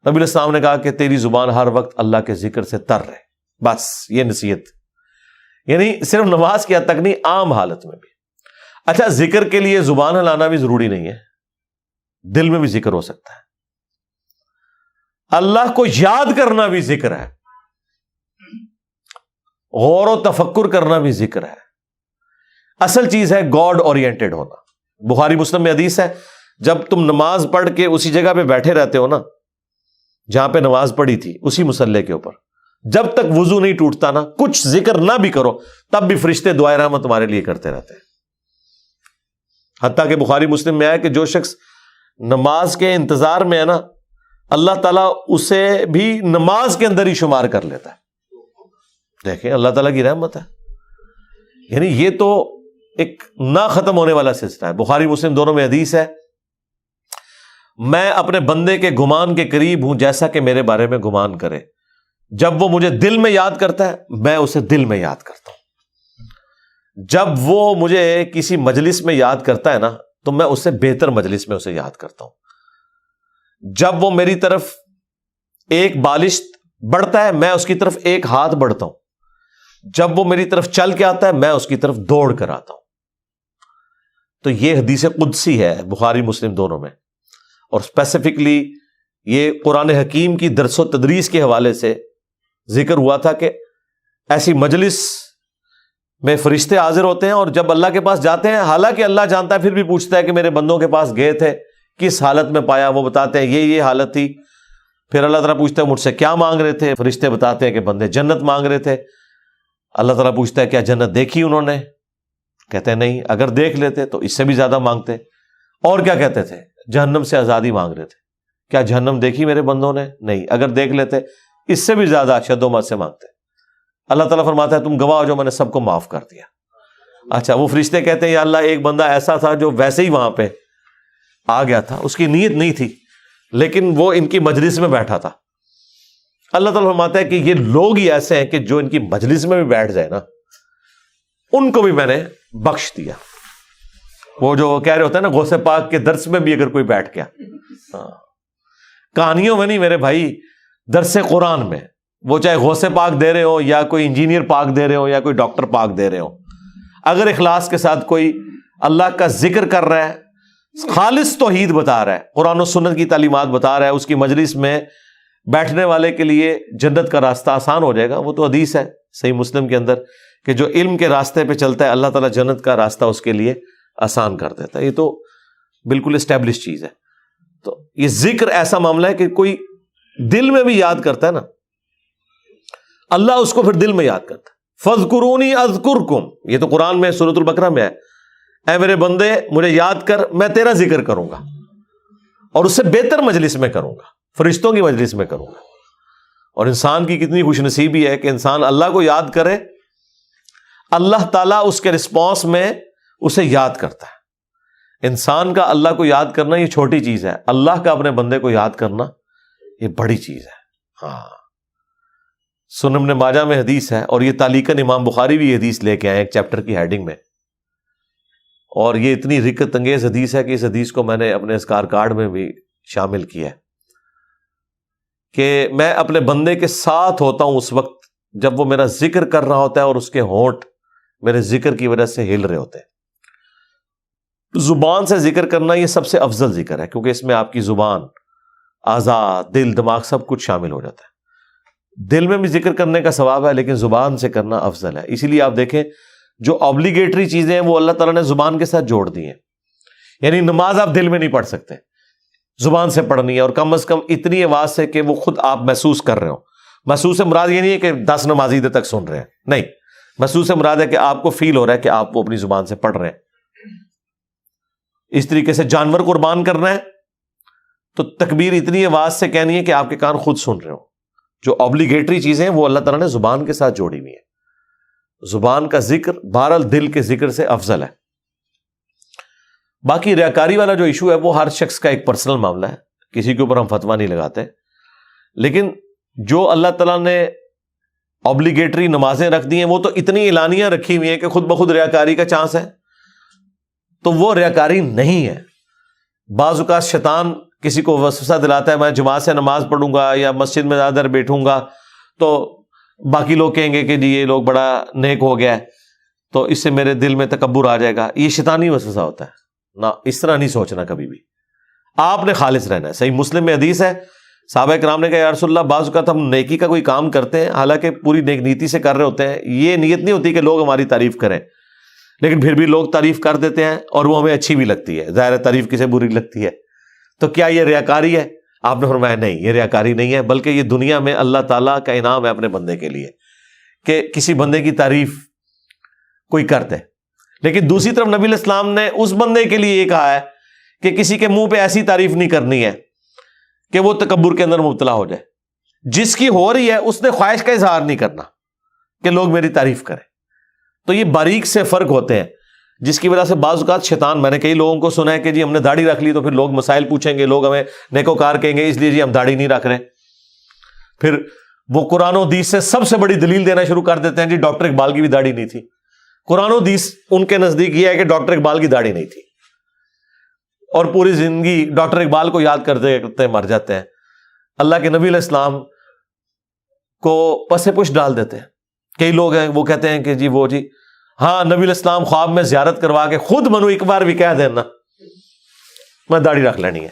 نبی علیہ السلام نے کہا کہ تیری زبان ہر وقت اللہ کے ذکر سے تر رہے، بس یہ نصیحت، یعنی صرف نماز کی حد تک نہیں، عام حالت میں بھی۔ اچھا، ذکر کے لیے زبان ہلانا بھی ضروری نہیں ہے، دل میں بھی ذکر ہو سکتا ہے۔ اللہ کو یاد کرنا بھی ذکر ہے، غور و تفکر کرنا بھی ذکر ہے۔ اصل چیز ہے گاڈ اورینٹڈ ہونا۔ بخاری مسلم میں حدیث ہے، جب تم نماز پڑھ کے اسی جگہ پہ بیٹھے رہتے ہو نا جہاں پہ نماز پڑھی تھی، اسی مصلی کے اوپر، جب تک وضو نہیں ٹوٹتا نا، کچھ ذکر نہ بھی کرو، تب بھی فرشتے دعائے رحمت تمہارے لیے کرتے رہتے ہیں۔ حتیٰ کہ بخاری مسلم میں آیا کہ جو شخص نماز کے انتظار میں ہے نا، اللہ تعالیٰ اسے بھی نماز کے اندر ہی شمار کر لیتا ہے۔ دیکھیں اللہ تعالیٰ کی رحمت ہے، یعنی یہ تو ایک نہ ختم ہونے والا سلسلہ ہے۔ بخاری مسلم دونوں میں حدیث ہے، میں اپنے بندے کے گمان کے قریب ہوں جیسا کہ میرے بارے میں گمان کرے۔ جب وہ مجھے دل میں یاد کرتا ہے میں اسے دل میں یاد کرتا ہوں، جب وہ مجھے کسی مجلس میں یاد کرتا ہے نا تو میں اس سے بہتر مجلس میں اسے یاد کرتا ہوں، جب وہ میری طرف ایک بالش بڑھتا ہے میں اس کی طرف ایک ہاتھ بڑھتا ہوں، جب وہ میری طرف چل کے آتا ہے میں اس کی طرف دوڑ کر آتا ہوں۔ تو یہ حدیث قدسی ہے بخاری مسلم دونوں میں، اور اسپیسیفکلی یہ قرآن حکیم کی درس و تدریس کے حوالے سے ذکر ہوا تھا کہ ایسی مجلس میں فرشتے حاضر ہوتے ہیں اور جب اللہ کے پاس جاتے ہیں، حالانکہ اللہ جانتا ہے، پھر بھی پوچھتا ہے کہ میرے بندوں کے پاس گئے تھے، کس حالت میں پایا؟ وہ بتاتے ہیں یہ حالت تھی۔ پھر اللہ تعالیٰ پوچھتا ہے مجھ سے کیا مانگ رہے تھے؟ فرشتے بتاتے ہیں کہ بندے جنت مانگ رہے تھے۔ اللہ تعالیٰ پوچھتا ہے کیا جنت دیکھی انہوں نے؟ کہتے ہیں نہیں، اگر دیکھ لیتے تو اس سے بھی زیادہ مانگتے۔ اور کیا کہتے تھے؟ جہنم سے آزادی مانگ رہے تھے۔ کیا جہنم دیکھی میرے بندوں نے؟ نہیں، اگر دیکھ لیتے اس سے بھی زیادہ شد و مت سے مانگتے۔ اللہ تعالیٰ فرماتا ہے تم گواہ ہو جو میں نے سب کو معاف کر دیا۔ اچھا، وہ فرشتے کہتے ہیں یا اللہ ایک بندہ ایسا تھا جو ویسے ہی وہاں پہ آ گیا تھا، اس کی نیت نہیں تھی لیکن وہ ان کی مجلس میں بیٹھا تھا۔ اللہ تعالیٰ فرماتا ہے کہ یہ لوگ ہی ایسے ہیں کہ جو ان کی مجلس میں بھی بیٹھ جائے نا، ان کو بھی میں نے بخش دیا۔ وہ جو کہہ رہے ہوتے ہیں نا غوث پاک کے درس میں بھی اگر کوئی بیٹھ گیا، کہانیوں میں نہیں میرے بھائی، درس قرآن میں، وہ چاہے غوث پاک دے رہے ہو یا کوئی انجینئر پاک دے رہے ہو یا کوئی ڈاکٹر پاک دے رہے ہو، اگر اخلاص کے ساتھ کوئی اللہ کا ذکر کر رہا ہے، خالص توحید بتا رہا ہے، قرآن و سنت کی تعلیمات بتا رہا ہے، اس کی مجلس میں بیٹھنے والے کے لیے جنت کا راستہ آسان ہو جائے گا۔ وہ تو حدیث ہے صحیح مسلم کے اندر کہ جو علم کے راستے پہ چلتا ہے اللہ تعالیٰ جنت کا راستہ اس کے لیے آسان کر دیتا ہے۔ یہ تو بالکل اسٹیبلش چیز ہے۔ تو یہ ذکر ایسا معاملہ ہے کہ کوئی دل میں بھی یاد کرتا ہے نا، اللہ اس کو پھر دل میں یاد کرتا ہے۔ فَاذْكُرُونِي أَذْكُرْكُمْ، یہ تو قرآن میں سورۃ البقرہ میں ہے، اے میرے بندے مجھے یاد کر، میں تیرا ذکر کروں گا اور اس سے بہتر مجلس میں کروں گا، فرشتوں کی مجلس میں کروں گا۔ اور انسان کی کتنی خوش نصیبی ہے کہ انسان اللہ کو یاد کرے، اللہ تعالیٰ اس کے رسپانس میں اسے یاد کرتا ہے۔ انسان کا اللہ کو یاد کرنا یہ چھوٹی چیز ہے، اللہ کا اپنے بندے کو یاد کرنا یہ بڑی چیز ہے۔ ہاں، سنن ابن ماجہ میں حدیث ہے، اور یہ تعلیقاً امام بخاری بھی یہ حدیث لے کے آئے ایک چیپٹر کی ہیڈنگ میں، اور یہ اتنی رکت انگیز حدیث ہے کہ اس حدیث کو میں نے اپنے اذکار کارڈ میں بھی شامل کیا ہے کہ میں اپنے بندے کے ساتھ ہوتا ہوں اس وقت جب وہ میرا ذکر کر رہا ہوتا ہے اور اس کے ہونٹ میرے ذکر کی وجہ سے ہل رہے ہوتے ہیں۔ زبان سے ذکر کرنا یہ سب سے افضل ذکر ہے، کیونکہ اس میں آپ کی زبان، اعضاء، دل، دماغ سب کچھ شامل ہو جاتا ہے۔ دل میں بھی ذکر کرنے کا ثواب ہے لیکن زبان سے کرنا افضل ہے۔ اسی لیے آپ دیکھیں جو آبلیگیٹری چیزیں ہیں وہ اللہ تعالیٰ نے زبان کے ساتھ جوڑ دی ہیں، یعنی نماز آپ دل میں نہیں پڑھ سکتے، زبان سے پڑھنی ہے، اور کم از کم اتنی آواز سے کہ وہ خود آپ محسوس کر رہے ہو۔ محسوس سے مراد یہ نہیں ہے کہ 10 نمازی دیر تک سن رہے ہیں، نہیں، محسوس سے مراد ہے کہ آپ کو فیل ہو رہا ہے کہ آپ وہ اپنی زبان سے پڑھ رہے ہیں۔ اس طریقے سے جانور قربان کرنا ہے تو تکبیر اتنی آواز سے کہنی ہے کہ آپ کے کان خود سن رہے ہو۔ جو آبلیگیٹری چیزیں ہیں وہ اللہ تعالیٰ نے زبان کے ساتھ جوڑی ہوئی ہیں۔ زبان کا ذکر بہرحال دل کے ذکر سے افضل ہے۔ باقی ریاکاری والا جو ایشو ہے وہ ہر شخص کا ایک پرسنل معاملہ ہے، کسی کے اوپر ہم فتویٰ نہیں لگاتے، لیکن جو اللہ تعالیٰ نے آبلیگیٹری نمازیں رکھ دی ہیں وہ تو اتنی اعلانیہ رکھی ہوئی ہیں کہ خود بخود ریاکاری کا چانس ہے، تو وہ ریاکاری نہیں ہے۔ بعض اوقات شیطان کسی کو وسوسہ دلاتا ہے میں جماعت سے نماز پڑھوں گا یا مسجد میں زیادہ دیر بیٹھوں گا تو باقی لوگ کہیں گے کہ جی یہ لوگ بڑا نیک ہو گیا ہے، تو اس سے میرے دل میں تکبر آ جائے گا۔ یہ شیطانی وسوسہ ہوتا ہے، نہ اس طرح نہیں سوچنا کبھی بھی۔ آپ نے خالص رہنا ہے۔ صحیح مسلم میں حدیث ہے، صحابہ کرام نے کہا یا رسول اللہ بعض اوقات ہم نیکی کا کوئی کام کرتے ہیں حالانکہ پوری نیک نیتی سے کر رہے ہوتے ہیں، یہ نیت نہیں ہوتی کہ لوگ ہماری تعریف کریں، لیکن پھر بھی لوگ تعریف کر دیتے ہیں اور وہ ہمیں اچھی بھی لگتی ہے، ظاہر ہے تعریف کسے بری لگتی ہے، تو کیا یہ ریاکاری ہے؟ آپ نے فرمایا نہیں، یہ ریاکاری نہیں ہے، بلکہ یہ دنیا میں اللہ تعالیٰ کا انعام ہے اپنے بندے کے لیے کہ کسی بندے کی تعریف کوئی کرتے۔ لیکن دوسری طرف نبی علیہ السلام نے اس بندے کے لیے یہ کہا ہے کہ کسی کے منہ پہ ایسی تعریف نہیں کرنی ہے کہ وہ تکبر کے اندر مبتلا ہو جائے، جس کی ہو رہی ہے اس نے خواہش کا اظہار نہیں کرنا کہ لوگ میری تعریف کریں۔ تو یہ باریک سے فرق ہوتے ہیں جس کی وجہ سے بعض اوقات شیطان، میں نے کئی لوگوں کو سنا ہے کہ جی ہم نے داڑھی رکھ لی تو پھر لوگ مسائل پوچھیں گے، لوگ ہمیں نیکوکار کہیں گے، اس لیے جی ہم داڑھی نہیں رکھ رہے، پھر وہ قرآن و حدیث سے سب سے بڑی دلیل دینا شروع کر دیتے ہیں جی ڈاکٹر اقبال کی بھی داڑھی نہیں تھی۔ قرآن و حدیث ان کے نزدیک یہ ہے کہ ڈاکٹر اقبال کی داڑھی نہیں تھی، اور پوری زندگی ڈاکٹر اقبال کو یاد کرتے کرتے مر جاتے ہیں۔ اللہ کے نبی علیہ السلام کو پس پش ڈال دیتے ہیں۔ کئی لوگ ہیں وہ کہتے ہیں کہ جی وہ جی ہاں نبی علیہ السلام خواب میں زیارت کروا کے خود منو ایک بار بھی کہہ دینا میں داڑھی رکھ لینی ہے،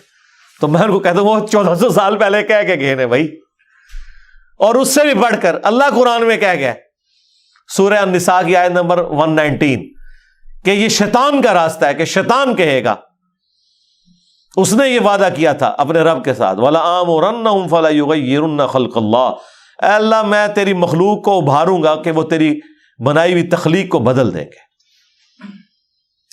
تو میں ان کو کہتا ہوں وہ 1400 سال پہلے کہہ کے گئے ہیں بھائی، اور اس سے بھی بڑھ کر اللہ قرآن میں کہہ گیا سورہ النساء کی آیت نمبر 119 کہ یہ شیطان کا راستہ ہے، کہ شیطان کہے گا، اس نے یہ وعدہ کیا تھا اپنے رب کے ساتھ وَلَآمُرَنَّهُمْ فَلَيُغَيِّرُنَّ خَلْقَ اللَّهِ، اے اللہ میں تیری مخلوق کو ابھاروں گا کہ وہ تیری بنائی ہوئی تخلیق کو بدل دیں گے۔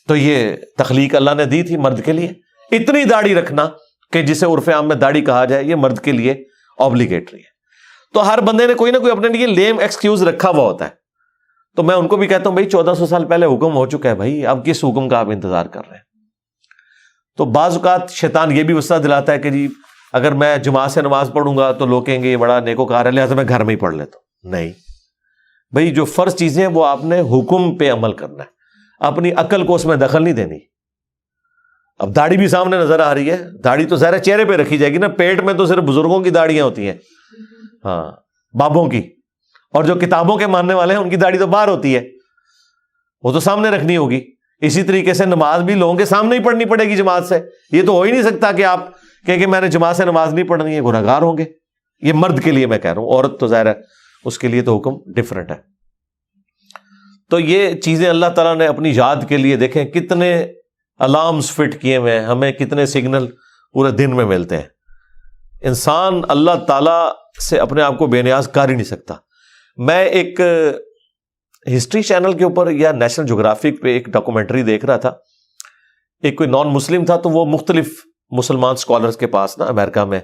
تو یہ تخلیق اللہ نے دی تھی مرد کے لیے۔ اتنی داڑھی رکھنا کہ جسے عرف عام میں داڑھی کہا جائے، یہ مرد کے لیے اوبلیگیٹری ہے۔ تو ہر بندے نے کوئی نہ کوئی اپنے لیے لیم ایکسکیوز رکھا ہوا ہوتا ہے۔ تو میں ان کو بھی کہتا ہوں بھائی 1400 سال پہلے حکم ہو چکا ہے بھائی، اب کس حکم کا آپ انتظار کر رہے ہیں؟ تو بعض اوقات شیطان یہ بھی وسوسہ دلاتا ہے کہ جی اگر میں جماعت سے نماز پڑھوں گا تو لوگ کہیں گے یہ بڑا نیکوکار ہے، لہٰذا میں گھر میں ہی پڑھ لیتا ہوں۔ نہیں بھائی، جو فرض چیزیں ہیں وہ آپ نے حکم پہ عمل کرنا ہے، اپنی عقل کو اس میں دخل نہیں دینی۔ اب داڑھی بھی سامنے نظر آ رہی ہے، داڑھی تو ظاہر چہرے پہ رکھی جائے گی نا، پیٹ میں تو صرف بزرگوں کی داڑیاں ہوتی ہیں، ہاں بابوں کی، اور جو کتابوں کے ماننے والے ہیں ان کی داڑھی تو باہر ہوتی ہے، وہ تو سامنے رکھنی ہوگی۔ اسی طریقے سے نماز بھی لوگوں کے سامنے ہی پڑھنی پڑے گی جماعت سے۔ یہ تو ہو ہی نہیں سکتا کہ آپ کہیں کہ میں نے جماعت سے نماز نہیں پڑھنی ہے، گناہگار ہوں گے۔ یہ مرد کے لیے میں کہہ رہا ہوں، عورت تو ظاہر ہے اس کے لیے تو حکم ڈفرینٹ ہے۔ تو یہ چیزیں اللہ تعالیٰ نے اپنی یاد کے لیے، دیکھیں کتنے الارمز فٹ کیے ہوئے ہیں، ہمیں کتنے سگنل پورے دن میں ملتے ہیں۔ انسان اللہ تعالیٰ سے اپنے آپ کو بے نیاز کر ہی نہیں سکتا۔ میں ایک ہسٹری چینل کے اوپر یا نیشنل جغرافک پہ ایک ڈاکومنٹری دیکھ رہا تھا، ایک کوئی نان مسلم تھا تو وہ مختلف مسلمان اسکالرز کے پاس نا امریکہ میں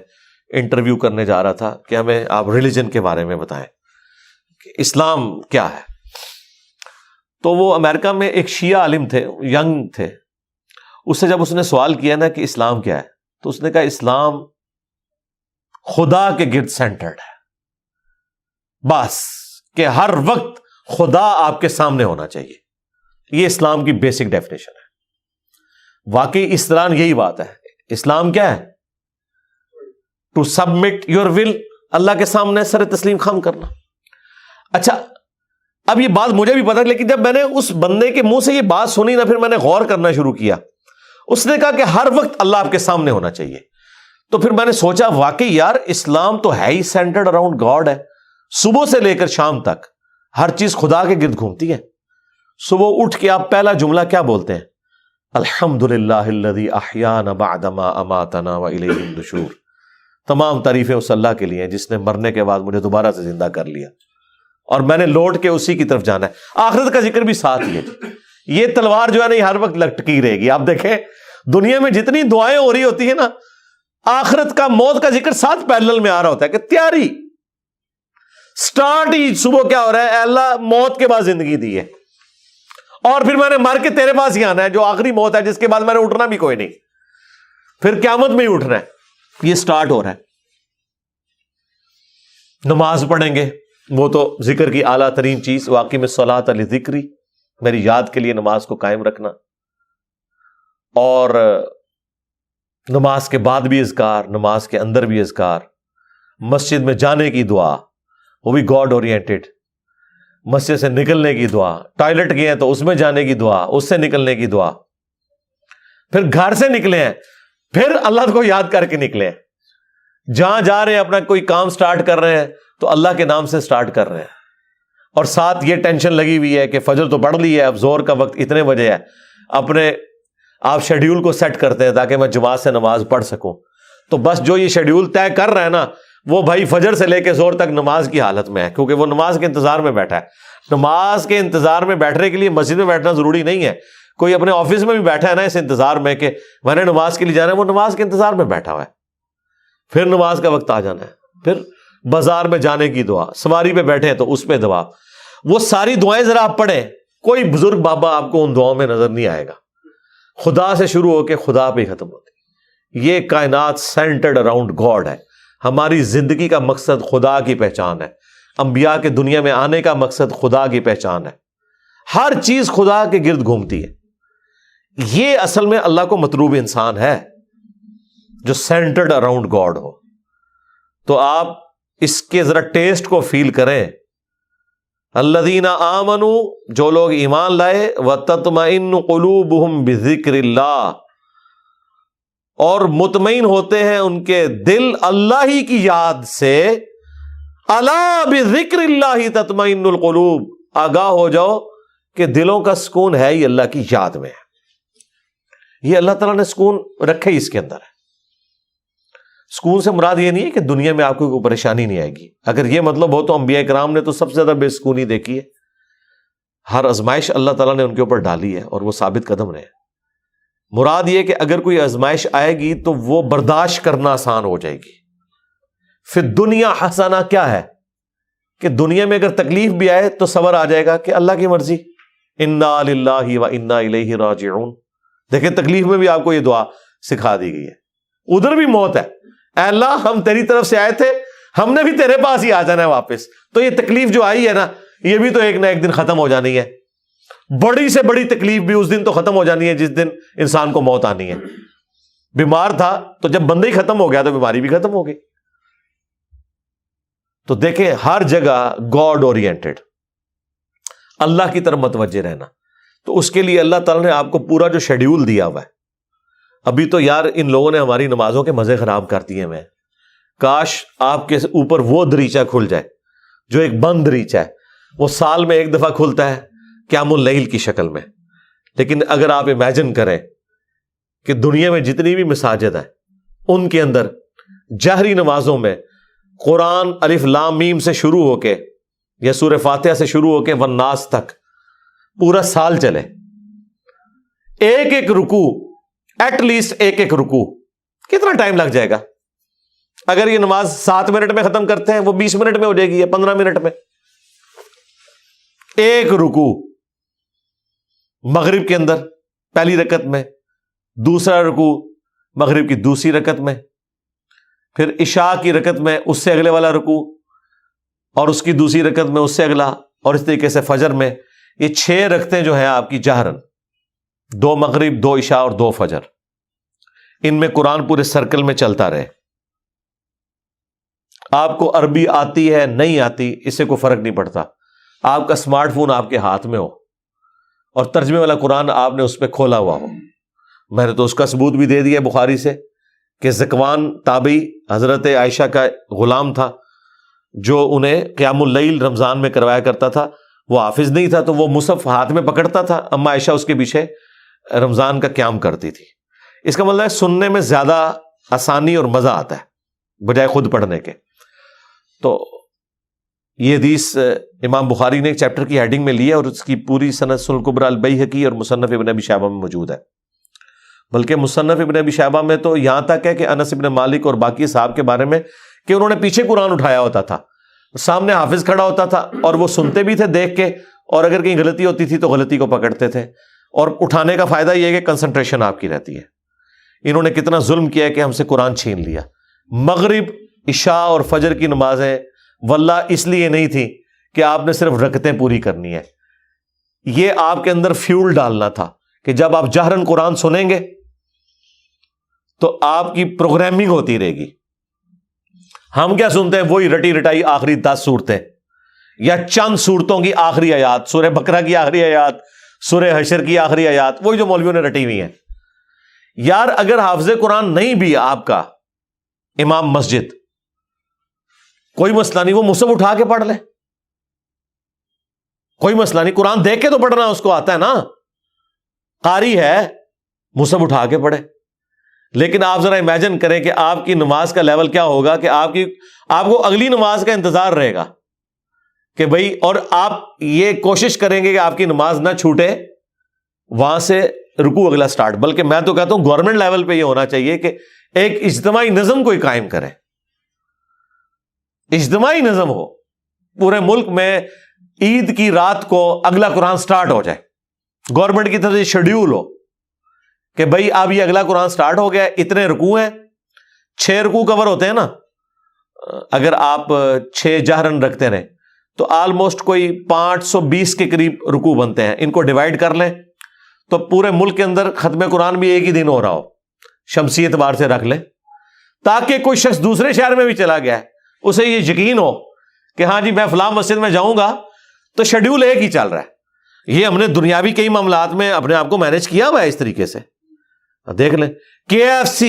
انٹرویو کرنے جا رہا تھا کہ ہمیں آپ ریلیجن کے بارے میں بتائیں کہ اسلام کیا ہے۔ تو وہ امریکہ میں ایک شیعہ عالم تھے، ینگ تھے، اس سے جب اس نے سوال کیا نا کہ اسلام کیا ہے تو اس نے کہا اسلام خدا کے گرد سینٹرڈ ہے، بس کہ ہر وقت خدا آپ کے سامنے ہونا چاہیے، یہ اسلام کی بیسک ڈیفینیشن ہے۔ واقعی اس طرح یہی بات ہے۔ اسلام کیا ہے؟ ٹو سبمٹ یور ول، اللہ کے سامنے سر تسلیم خم کرنا۔ اچھا اب یہ بات مجھے بھی پتا، لیکن جب میں نے اس بندے کے منہ سے یہ بات سنی نا، پھر میں نے غور کرنا شروع کیا۔ اس نے کہا کہ ہر وقت اللہ آپ کے سامنے ہونا چاہیے۔ تو پھر میں نے سوچا واقعی یار اسلام تو ہے ہی سینٹرڈ اراؤنڈ گاڈ ہے۔ صبح سے لے کر شام تک ہر چیز خدا کے گرد گھومتی ہے۔ صبح اٹھ کے آپ پہلا جملہ کیا بولتے ہیں؟ الحمدللہ الذی احیانا بعد ما اماتنا والیہ النشور۔ تمام تعریفیں اس اللہ کے لیے ہیں جس نے مرنے کے بعد مجھے دوبارہ سے زندہ کر لیا اور میں نے لوٹ کے اسی کی طرف جانا ہے۔ آخرت کا ذکر بھی ساتھ ہی ہے۔ یہ تلوار جو ہے نا یہ ہر وقت لٹکی رہے گی۔ آپ دیکھیں دنیا میں جتنی دعائیں ہو رہی ہوتی ہیں نا، آخرت کا، موت کا ذکر ساتھ پیرلل میں آ رہا ہوتا ہے کہ تیاری سٹارٹ ہی صبح کیا ہو رہا ہے؟ اے اللہ موت کے بعد زندگی دی ہے اور پھر میں نے مر کے تیرے پاس ہی آنا ہے، جو آخری موت ہے جس کے بعد میں نے اٹھنا بھی کوئی نہیں، پھر قیامت میں ہی اٹھنا ہے۔ یہ سٹارٹ ہو رہا ہے۔ نماز پڑھیں گے، وہ تو ذکر کی اعلیٰ ترین چیز، واقعی میں صلاۃ لذکری، میری یاد کے لیے نماز کو قائم رکھنا، اور نماز کے بعد بھی اذکار، نماز کے اندر بھی اذکار، مسجد میں جانے کی دعا وہ بھی گاڈ اورینٹڈ، مسجد سے نکلنے کی دعا، ٹوائلٹ گئے ہیں تو اس میں جانے کی دعا، اس سے نکلنے کی دعا، پھر گھر سے نکلے ہیں پھر اللہ کو یاد کر کے نکلے ہیں، جہاں جا رہے ہیں اپنا کوئی کام سٹارٹ کر رہے ہیں تو اللہ کے نام سے سٹارٹ کر رہے ہیں، اور ساتھ یہ ٹینشن لگی ہوئی ہے کہ فجر تو پڑھ لی ہے، اب زور کا وقت اتنے بجے ہے، اپنے آپ شیڈیول کو سیٹ کرتے ہیں تاکہ میں جماعت سے نماز پڑھ سکوں۔ تو بس جو یہ شیڈیول طے کر رہا ہے نا، وہ بھائی فجر سے لے کے زور تک نماز کی حالت میں ہے، کیونکہ وہ نماز کے انتظار میں بیٹھا ہے۔ نماز کے انتظار میں بیٹھنے کے لیے مسجد میں بیٹھنا ضروری نہیں ہے، کوئی اپنے آفس میں بھی بیٹھا ہے نا اس انتظار میں کہ میں نے نماز کے لیے جانا ہے، وہ نماز کے انتظار میں بیٹھا ہوا ہے، پھر نماز کا وقت آ جانا ہے، پھر بازار میں جانے کی دعا، سواری پہ بیٹھے تو اس پہ دعا، وہ ساری دعائیں ذرا آپ پڑھیں، کوئی بزرگ بابا آپ کو ان دعاؤں میں نظر نہیں آئے گا، خدا سے شروع ہو کے خدا پہ ختم ہوتی۔ یہ کائنات سینٹرڈ اراؤنڈ گاڈ ہے۔ ہماری زندگی کا مقصد خدا کی پہچان ہے، انبیاء کے دنیا میں آنے کا مقصد خدا کی پہچان ہے، ہر چیز خدا کے گرد گھومتی ہے۔ یہ اصل میں اللہ کو مطلوب انسان ہے جو سینٹرڈ اراؤنڈ گاڈ ہو۔ تو آپ اس کے ذرا ٹیسٹ کو فیل کریں۔ الذین آمنوا، جو لوگ ایمان لائے، وتطمئن قلوبہم بذکر اللہ، اور مطمئن ہوتے ہیں ان کے دل اللہ ہی کی یاد سے، الا بذکر اللہ تطمئن القلوب، آگاہ ہو جاؤ کہ دلوں کا سکون ہے ہی اللہ کی یاد میں ہے۔ یہ اللہ تعالیٰ نے سکون رکھے ہی اس کے اندر ہے۔ سکون سے مراد یہ نہیں ہے کہ دنیا میں آپ کو کوئی پریشانی نہیں آئے گی، اگر یہ مطلب ہو تو انبیاء کرام نے تو سب سے زیادہ بے سکونی دیکھی ہے۔ ہر آزمائش اللہ تعالیٰ نے ان کے اوپر ڈالی ہے اور وہ ثابت قدم رہے۔ مراد یہ کہ اگر کوئی آزمائش آئے گی تو وہ برداشت کرنا آسان ہو جائے گی۔ پھر دنیا حسنہ کیا ہے کہ دنیا میں اگر تکلیف بھی آئے تو صبر آ جائے گا کہ اللہ کی مرضی، انا للہ و انا الیہ راجعون۔ دیکھیں تکلیف میں بھی آپ کو یہ دعا سکھا دی گئی ہے، ادھر بھی موت ہے، اے اللہ ہم تیری طرف سے آئے تھے، ہم نے بھی تیرے پاس ہی آ جانا ہے واپس، تو یہ تکلیف جو آئی ہے نا یہ بھی تو ایک نہ ایک دن ختم ہو جانی ہے۔ بڑی سے بڑی تکلیف بھی اس دن تو ختم ہو جانی ہے جس دن انسان کو موت آنی ہے۔ بیمار تھا تو جب بندہ ہی ختم ہو گیا تو بیماری بھی ختم ہو گئی۔ تو دیکھیں ہر جگہ گاڈ اورینٹڈ، اللہ کی طرف متوجہ رہنا۔ تو اس کے لیے اللہ تعالیٰ نے آپ کو پورا جو شیڈیول دیا ہوا ہے۔ ابھی تو یار ان لوگوں نے ہماری نمازوں کے مزے خراب کر دیے ہیں۔ کاش آپ کے اوپر وہ دریچہ کھل جائے جو ایک بند دریچہ ہے، وہ سال میں ایک دفعہ کھلتا ہے قیام اللیل کی شکل میں۔ لیکن اگر آپ امیجن کریں کہ دنیا میں جتنی بھی مساجد ہیں ان کے اندر جہری نمازوں میں قرآن الف لام میم سے شروع ہو کے یا سورہ فاتحہ سے شروع ہو کے والناس تک پورا سال چلے، ایک ایک رکوع ایٹ لیسٹ ایک ایک رکوع کتنا ٹائم لگ جائے گا؟ اگر یہ نماز 7 منٹ میں ختم کرتے ہیں وہ 20 منٹ میں ہو جائے گی یا 15 منٹ میں۔ ایک رکوع مغرب کے اندر پہلی رکعت میں، دوسرا رکوع مغرب کی دوسری رکعت میں، پھر عشاء کی رکعت میں اس سے اگلے والا رکوع اور اس کی دوسری رکعت میں اس سے اگلا، اور اس طریقے سے فجر میں۔ یہ 6 رکعتیں جو ہیں آپ کی جہرن، 2 مغرب 2 عشاء اور 2 فجر، ان میں قرآن پورے سرکل میں چلتا رہے۔ آپ کو عربی آتی ہے نہیں آتی اس سے کوئی فرق نہیں پڑتا، آپ کا اسمارٹ فون آپ کے ہاتھ میں ہو اور ترجمے والا قرآن آپ نے اس پہ کھولا ہوا ہو۔ میں نے تو اس کا ثبوت بھی دے دیا بخاری سے کہ ذکوان تابعی حضرت عائشہ کا غلام تھا جو انہیں قیام اللیل رمضان میں کروایا کرتا تھا، وہ حافظ نہیں تھا تو وہ مصحف ہاتھ میں پکڑتا تھا، اما عائشہ اس کے پیچھے رمضان کا قیام کرتی تھی۔ اس کا مطلب ہے سننے میں زیادہ آسانی اور مزہ آتا ہے بجائے خود پڑھنے کے۔ تو یہ حدیث امام بخاری نے ایک چیپٹر کی ہیڈنگ میں لی ہے اور اس کی پوری سند سنن الکبریٰ البیہقی اور مصنف ابن ابی شیبہ میں موجود ہے۔ بلکہ مصنف ابن ابی شیبہ میں تو یہاں تک ہے کہ انس ابن مالک اور باقی صحابہ کے بارے میں کہ انہوں نے پیچھے قرآن اٹھایا ہوتا تھا، سامنے حافظ کھڑا ہوتا تھا اور وہ سنتے بھی تھے دیکھ کے، اور اگر کہیں غلطی ہوتی تھی تو غلطی کو پکڑتے تھے، اور اٹھانے کا فائدہ یہ ہے کہ کنسنٹریشن آپ کی رہتی ہے۔ انہوں نے کتنا ظلم کیا ہے کہ ہم سے قرآن چھین لیا۔ مغرب عشاء اور فجر کی نمازیں واللہ اس لیے نہیں تھی کہ آپ نے صرف رکعتیں پوری کرنی ہے، یہ آپ کے اندر فیول ڈالنا تھا کہ جب آپ جہرن قرآن سنیں گے تو آپ کی پروگرامنگ ہوتی رہے گی۔ ہم کیا سنتے ہیں؟ وہی رٹی رٹائی آخری 10 صورتیں یا چند صورتوں کی آخری آیات، سورہ بقرہ کی آخری آیات، سورہ حشر کی آخری آیات، وہی جو مولویوں نے رٹی ہوئی ہیں۔ یار اگر حافظ قرآن نہیں بھی آپ کا امام مسجد، کوئی مسئلہ نہیں، وہ مصحف اٹھا کے پڑھ لے، کوئی مسئلہ نہیں، قرآن دیکھ کے تو پڑھنا اس کو آتا ہے نا، قاری ہے، مصحف اٹھا کے پڑھے۔ لیکن آپ ذرا امیجن کریں کہ آپ کی نماز کا لیول کیا ہوگا کہ آپ کو اگلی نماز کا انتظار رہے گا کہ بھائی، اور آپ یہ کوشش کریں گے کہ آپ کی نماز نہ چھوٹے، وہاں سے رکوع اگلا سٹارٹ۔ بلکہ میں تو کہتا ہوں گورنمنٹ لیول پہ یہ ہونا چاہیے کہ ایک اجتماعی نظم کوئی قائم کرے، اجتماعی نظم ہو پورے ملک میں، عید کی رات کو اگلا قرآن سٹارٹ ہو جائے، گورنمنٹ کی طرف سے شیڈیول ہو کہ بھائی اب یہ اگلا قرآن سٹارٹ ہو گیا، اتنے رکوع ہیں، 6 رکوع کور ہوتے ہیں نا، اگر آپ 6 جہرن رکھتے رہیں تو آلموسٹ کوئی 520 کے قریب رکوع بنتے ہیں۔ ان کو ڈیوائڈ کر لیں تو پورے ملک کے اندر ختم قرآن بھی ایک ہی دن ہو رہا ہو، شمسی اعتبار سے رکھ لیں، تاکہ کوئی شخص دوسرے شہر میں بھی چلا گیا ہے اسے یہ یقین ہو کہ ہاں جی میں فلاں مسجد میں جاؤں گا تو شیڈیول ایک ہی چل رہا ہے۔ یہ ہم نے دنیاوی کئی معاملات میں اپنے آپ کو مینج کیا ہوا ہے اس طریقے سے۔ دیکھ لیں KFC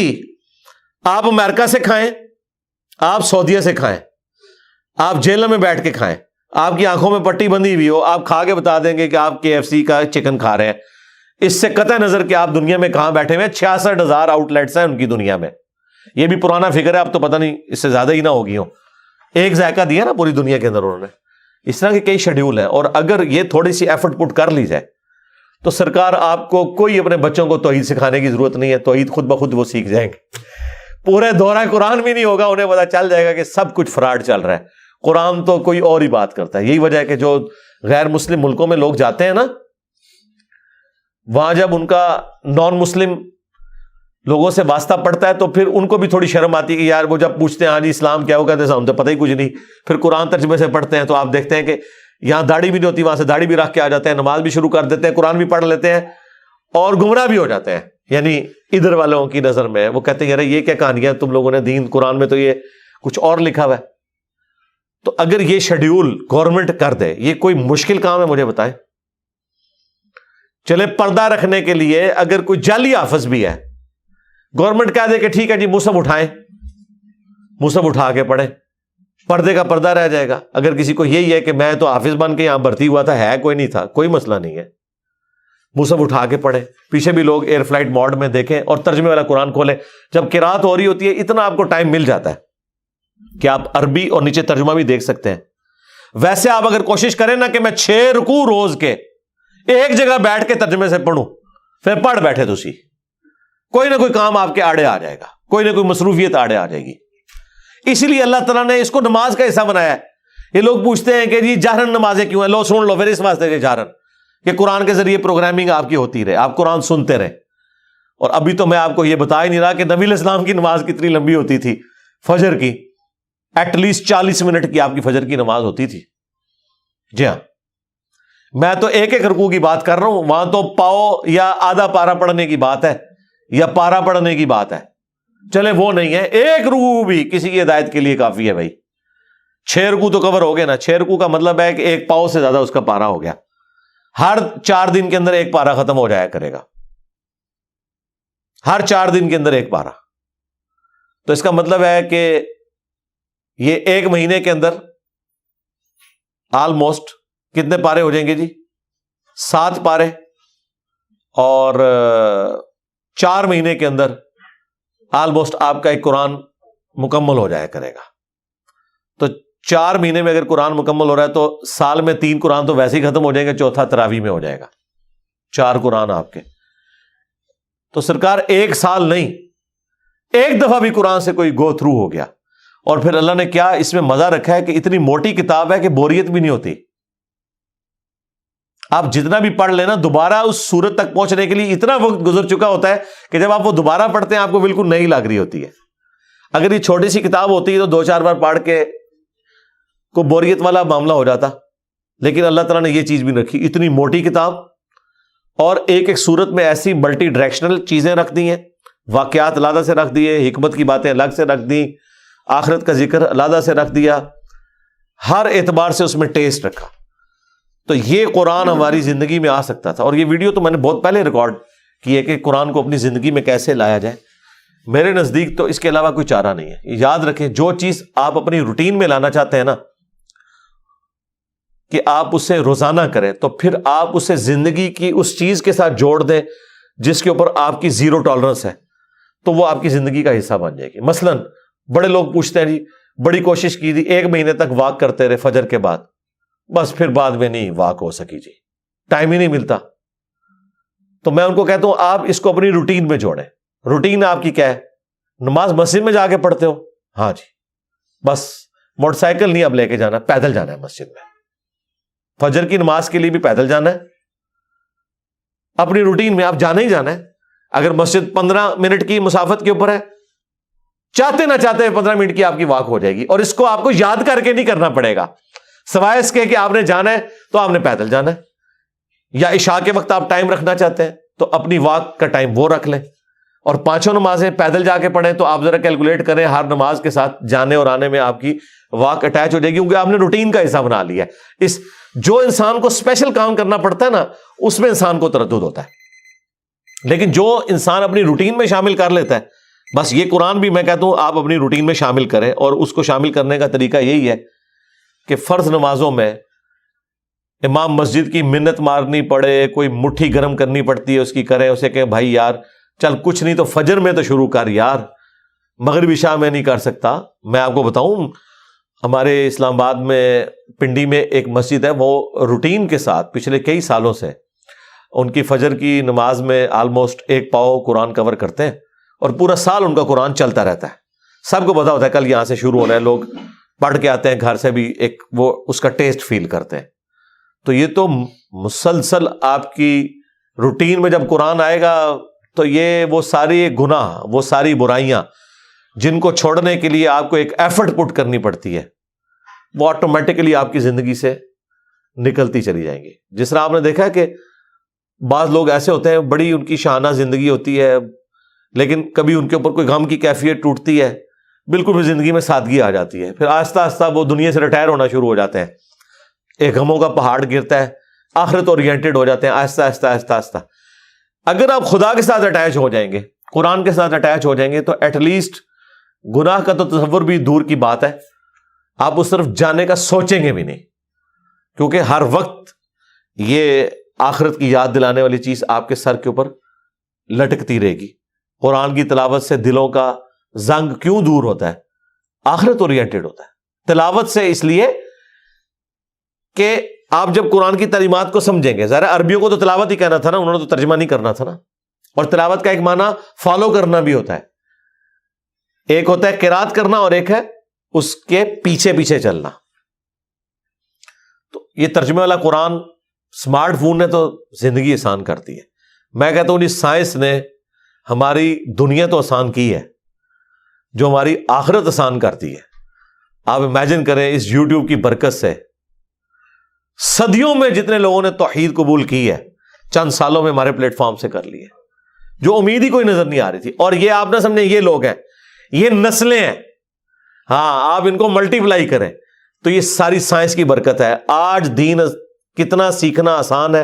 آپ امریکہ سے کھائیں، آپ سعودیہ سے کھائیں، آپ جیل میں بیٹھ کے کھائیں, آپ کی آنکھوں میں پٹی بندھی ہوئی ہو, آپ کھا کے بتا دیں گے کہ آپ KFC کا چکن کھا رہے ہیں, اس سے قطع نظر کہ آپ دنیا میں کہاں بیٹھے ہوئے ہیں. 66,000 آؤٹ لیٹس ہیں ان کی دنیا میں. یہ بھی پرانا فگر ہے, اب تو پتہ نہیں اس سے زیادہ ہی نہ ہوگی ہوں. ایک ذائقہ دیا نا پوری دنیا کے اندر انہوں نے. اس طرح کے کئی شیڈیول ہیں, اور اگر یہ تھوڑی سی ایفرٹ پٹ کر لی جائے تو سرکار آپ کو کوئی اپنے بچوں کو توحید سکھانے کی ضرورت نہیں ہے. توحید خود بخود وہ سیکھ جائیں گے. پورے دورہ قرآن بھی نہیں ہوگا, انہیں پتا چل جائے گا کہ سب کچھ فراڈ چل رہا ہے. قرآن تو کوئی اور ہی بات کرتا ہے. یہی وجہ ہے کہ جو غیر مسلم ملکوں میں لوگ جاتے ہیں نا, وہاں جب ان کا نان مسلم لوگوں سے واسطہ پڑتا ہے تو پھر ان کو بھی تھوڑی شرم آتی ہے کہ یار وہ جب پوچھتے ہیں ہاں جی اسلام کیا, وہ کہتے ہیں ہم تو پتہ ہی کچھ نہیں. پھر قرآن ترجمے سے پڑھتے ہیں تو آپ دیکھتے ہیں کہ یہاں داڑھی بھی نہیں ہوتی, وہاں سے داڑھی بھی رکھ کے آ جاتے ہیں, نماز بھی شروع کر دیتے ہیں, قرآن بھی پڑھ لیتے ہیں اور گمراہ بھی ہو جاتے ہیں. یعنی ادھر والوں کی نظر میں وہ کہتے ہیں یار یہ کیا کہانیاں تم لوگوں نے, دین قرآن میں تو یہ کچھ اور لکھا ہوا ہے. تو اگر یہ شیڈیول گورنمنٹ کر دے, یہ کوئی مشکل کام ہے مجھے بتائیں. چلے پردہ رکھنے کے لیے اگر کوئی جعلی حافظ بھی ہے, گورنمنٹ کہہ دے کہ ٹھیک ہے جی مصحف اٹھائیں, مصحف اٹھا کے پڑھیں, پردے کا پردہ رہ جائے گا. اگر کسی کو یہی ہے کہ میں تو حافظ بن کے یہاں بھرتی ہوا تھا, ہے کوئی نہیں تھا, کوئی مسئلہ نہیں ہے, مصحف اٹھا کے پڑھیں. پیچھے بھی لوگ ایئر فلائٹ موڈ میں دیکھیں اور ترجمے والا قرآن کھولیں. جب قرات ہو رہی ہوتی ہے اتنا آپ کو ٹائم مل جاتا ہے کہ آپ عربی اور نیچے ترجمہ بھی دیکھ سکتے ہیں. ویسے آپ اگر کوشش کریں نا کہ میں 6 رکوع روز کے ایک جگہ بیٹھ کے ترجمے سے پڑھوں, پھر پڑھ بیٹھے تو سی, کوئی نہ کوئی کام آپ کے آڑے آ جائے گا, کوئی نہ کوئی مصروفیت آڑے آ جائے گی. اسی لیے اللہ تعالیٰ نے اس کو نماز کا حصہ بنایا ہے. یہ لوگ پوچھتے ہیں کہ جی جہرن نمازیں کیوں ہیں, لو سن لو پھر اس واسطے کہ جہرن, کہ قرآن کے ذریعے پروگرامنگ آپ کی ہوتی رہے, آپ قرآن سنتے رہے. اور ابھی تو میں آپ کو یہ بتا ہی نہیں رہا کہ نبی علیہ السلام کی نماز کتنی لمبی ہوتی تھی. فجر کی ایٹ لیسٹ 40 منٹ کی آپ کی فجر کی نماز ہوتی تھی. جی ہاں, میں تو ایک ایک رکوع کی بات کر رہا ہوں, وہاں تو پاؤ یا آدھا پارا پڑھنے کی بات ہے یا پارا پڑھنے کی بات ہے. چلے وہ نہیں ہے, ایک رکوع بھی کسی کی ہدایت کے لیے کافی ہے بھائی. 6 رکوع تو کور ہو گئے نا. 6 رکوع کا مطلب ہے کہ ایک پاؤ سے زیادہ اس کا پارا ہو گیا. ہر 4 دن کے اندر ایک پارا ختم ہو جایا کرے گا, ہر 4 دن کے اندر ایک پارا. تو اس کا مطلب ہے کہ یہ ایک مہینے کے اندر آلموسٹ کتنے پارے ہو جائیں گے جی؟ 7 پارے. اور 4 مہینے کے اندر آلموسٹ آپ کا ایک قرآن مکمل ہو جایا کرے گا. تو 4 مہینے میں اگر قرآن مکمل ہو رہا ہے تو سال میں 3 قرآن تو ویسے ہی ختم ہو جائیں گے, چوتھا تراویح میں ہو جائے گا. 4 قرآن آپ کے. تو سرکار ایک سال نہیں, ایک دفعہ بھی قرآن سے کوئی گو تھرو ہو گیا. اور پھر اللہ نے کیا اس میں مزہ رکھا ہے کہ اتنی موٹی کتاب ہے کہ بوریت بھی نہیں ہوتی. آپ جتنا بھی پڑھ لینا, دوبارہ اس سورت تک پہنچنے کے لیے اتنا وقت گزر چکا ہوتا ہے کہ جب آپ وہ دوبارہ پڑھتے ہیں آپ کو بالکل نئی لگ رہی ہوتی ہے. اگر یہ چھوٹی سی کتاب ہوتی ہے تو 2-4 بار پڑھ کے کو بوریت والا معاملہ ہو جاتا. لیکن اللہ تعالیٰ نے یہ چیز بھی رکھی, اتنی موٹی کتاب, اور ایک ایک سورت میں ایسی ملٹی ڈائریکشنل چیزیں رکھ دی ہیں, واقعات علیحدہ سے رکھ دیے, حکمت کی باتیں الگ سے رکھ دی, آخرت کا ذکر علیحدہ سے رکھ دیا, ہر اعتبار سے اس میں ٹیسٹ رکھا. تو یہ قرآن ہماری زندگی میں آ سکتا تھا. اور یہ ویڈیو تو میں نے بہت پہلے ریکارڈ کی ہے کہ قرآن کو اپنی زندگی میں کیسے لایا جائے. میرے نزدیک تو اس کے علاوہ کوئی چارہ نہیں ہے. یاد رکھیں, جو چیز آپ اپنی روٹین میں لانا چاہتے ہیں نا, کہ آپ اسے روزانہ کریں, تو پھر آپ اسے زندگی کی اس چیز کے ساتھ جوڑ دیں جس کے اوپر آپ کی 0 ٹالرنس ہے, تو وہ آپ کی زندگی کا حصہ بن جائے گی. مثلا بڑے لوگ پوچھتے ہیں جی بڑی کوشش کی تھی, 1 مہینے تک واک کرتے رہے فجر کے بعد, بس پھر بعد میں نہیں واک ہو سکی جی, ٹائم ہی نہیں ملتا. تو میں ان کو کہتا ہوں آپ اس کو اپنی روٹین میں جوڑیں. روٹین آپ کی کیا ہے؟ نماز مسجد میں جا کے پڑھتے ہو, ہاں جی, بس موٹر سائیکل نہیں اب لے کے جانا, پیدل جانا ہے مسجد میں. فجر کی نماز کے لیے بھی پیدل جانا ہے. اپنی روٹین میں آپ جانا ہی جانا ہے. اگر مسجد 15 منٹ کی مسافت کے اوپر ہے, چاہتے نہ چاہتے 15 منٹ کی آپ کی واک ہو جائے گی. اور اس کو آپ کو یاد کر کے نہیں کرنا پڑے گا, سوائے اس کے کہ آپ نے جانا ہے تو آپ نے پیدل جانا ہے. یا عشاء کے وقت آپ ٹائم رکھنا چاہتے ہیں تو اپنی واک کا ٹائم وہ رکھ لیں, اور 5 نمازیں پیدل جا کے پڑھیں. تو آپ ذرا کیلکولیٹ کریں, ہر نماز کے ساتھ جانے اور آنے میں آپ کی واک اٹیچ ہو جائے گی, کیونکہ آپ نے روٹین کا حصہ بنا لیا ہے. جو انسان کو اسپیشل کام کرنا پڑتا ہے نا, اس میں انسان کو تردد ہوتا ہے. لیکن جو انسان اپنی روٹین میں شامل کر لیتا ہے, بس یہ قرآن بھی میں کہتا ہوں آپ اپنی روٹین میں شامل کریں. اور اس کو شامل کرنے کا طریقہ یہی ہے کہ فرض نمازوں میں امام مسجد کی منت مارنی پڑے، کوئی مٹھی گرم کرنی پڑتی ہے اس کی، کرے اسے کہ بھائی یار چل کچھ نہیں تو فجر میں تو شروع کر یار، مغرب عشاء میں نہیں کر سکتا۔ میں آپ کو بتاؤں ہمارے اسلام آباد میں پنڈی میں ایک مسجد ہے، وہ روٹین کے ساتھ پچھلے کئی سالوں سے ان کی فجر کی نماز میں آلموسٹ 1 پاؤ قرآن کور کرتے ہیں، اور پورا سال ان کا قرآن چلتا رہتا ہے۔ سب کو پتا ہوتا ہے کل یہاں سے شروع ہونا ہے، لوگ پڑھ کے آتے ہیں گھر سے بھی، ایک وہ اس کا ٹیسٹ فیل کرتے ہیں۔ تو یہ تو مسلسل آپ کی روٹین میں جب قرآن آئے گا تو یہ وہ ساری گناہ، وہ ساری برائیاں جن کو چھوڑنے کے لیے آپ کو ایک ایفرٹ پٹ کرنی پڑتی ہے، وہ آٹومیٹکلی آپ کی زندگی سے نکلتی چلی جائیں گی۔ جس طرح آپ نے دیکھا کہ بعض لوگ ایسے ہوتے ہیں بڑی ان کی شانہ زندگی ہوتی ہے، لیکن کبھی ان کے اوپر کوئی غم کی کیفیت ٹوٹتی ہے، بالکل بھی زندگی میں سادگی آ جاتی ہے، پھر آہستہ آہستہ وہ دنیا سے ریٹائر ہونا شروع ہو جاتے ہیں، ایک غموں کا پہاڑ گرتا ہے، آخرت اورینٹڈ ہو جاتے ہیں آہستہ آہستہ آہستہ آہستہ۔ اگر آپ خدا کے ساتھ اٹیچ ہو جائیں گے، قرآن کے ساتھ اٹیچ ہو جائیں گے، تو ایٹ لیسٹ گناہ کا تو تصور بھی دور کی بات ہے، آپ اس طرف جانے کا سوچیں گے بھی نہیں، کیونکہ ہر وقت یہ آخرت کی یاد دلانے والی چیز آپ کے سر کے اوپر لٹکتی رہے گی۔ قرآن کی تلاوت سے دلوں کا زنگ کیوں دور ہوتا ہے؟ آخرت اورینٹڈ ہوتا ہے تلاوت سے، اس لیے کہ آپ جب قرآن کی تعلیمات کو سمجھیں گے، ظاہر عربیوں کو تو تلاوت ہی کہنا تھا نا، انہوں نے تو ترجمہ نہیں کرنا تھا نا، اور تلاوت کا ایک معنی فالو کرنا بھی ہوتا ہے، ایک ہوتا ہے قرات کرنا اور ایک ہے اس کے پیچھے پیچھے چلنا۔ تو یہ ترجمے والا قرآن سمارٹ فون نے تو زندگی آسان کر دی ہے۔ میں کہتا ہوں سائنس نے ہماری دنیا تو آسان کی ہے، جو ہماری آخرت آسان کرتی ہے۔ آپ امیجن کریں اس یوٹیوب کی برکت سے صدیوں میں جتنے لوگوں نے توحید قبول کی ہے، چند سالوں میں ہمارے پلیٹ فارم سے کر لی ہے، جو امید ہی کوئی نظر نہیں آ رہی تھی۔ اور یہ آپ نہ سمجھیں یہ لوگ ہیں، یہ نسلیں ہیں، ہاں آپ ان کو ملٹی پلائی کریں تو یہ ساری سائنس کی برکت ہے۔ آج دین کتنا سیکھنا آسان ہے،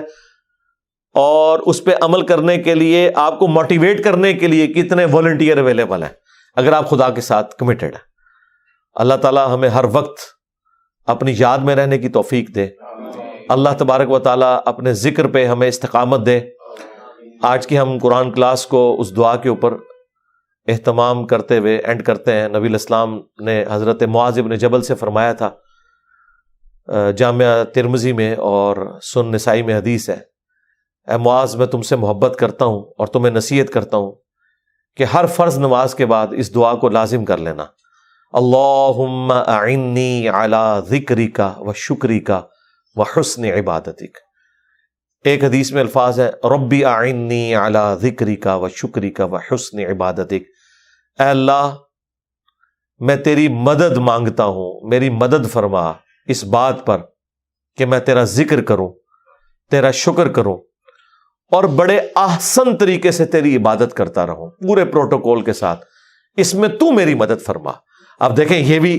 اور اس پہ عمل کرنے کے لیے آپ کو موٹیویٹ کرنے کے لیے کتنے والنٹیئر اویلیبل ہیں، اگر آپ خدا کے ساتھ کمیٹڈ ہیں۔ اللہ تعالی ہمیں ہر وقت اپنی یاد میں رہنے کی توفیق دے، اللہ تبارک و تعالی اپنے ذکر پہ ہمیں استقامت دے۔ آج کی ہم قرآن کلاس کو اس دعا کے اوپر اہتمام کرتے ہوئے اینڈ کرتے ہیں۔ نبی الاسلام نے حضرت معاذ بن جبل سے فرمایا تھا، جامعہ ترمذی میں اور سنن نسائی میں حدیث ہے، اے معاذ میں تم سے محبت کرتا ہوں اور تمہیں نصیحت کرتا ہوں کہ ہر فرض نماز کے بعد اس دعا کو لازم کر لینا، اللہم اعنی علی ذکرک و شکرک و حسن عبادتک۔ ایک حدیث میں الفاظ ہے، ربی اعنی علی ذکرک و شکرک و حسن عبادتک، اے اللہ میں تیری مدد مانگتا ہوں، میری مدد فرما اس بات پر کہ میں تیرا ذکر کروں، تیرا شکر کروں، اور بڑے احسن طریقے سے تیری عبادت کرتا رہوں، پورے پروٹوکول کے ساتھ، اس میں تو میری مدد فرما۔ اب دیکھیں یہ بھی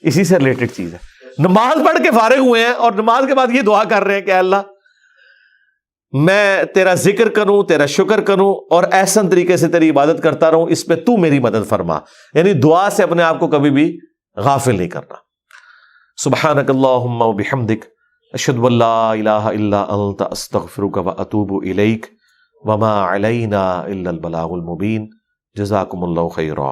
اسی سے ریلیٹڈ چیز ہے، نماز پڑھ کے فارغ ہوئے ہیں اور نماز کے بعد یہ دعا کر رہے ہیں کہ اے اللہ میں تیرا ذکر کروں، تیرا شکر کروں اور احسن طریقے سے تیری عبادت کرتا رہوں، اس پہ تو میری مدد فرما۔ یعنی دعا سے اپنے آپ کو کبھی بھی غافل نہیں کرنا۔ سبحانک اللہم و بحمدک، اشہد ان لا الہ الا انت، استغفرک و اتوب الیک، وما علینا الا البلاغ المبین۔ جزاکم اللہ خیرا۔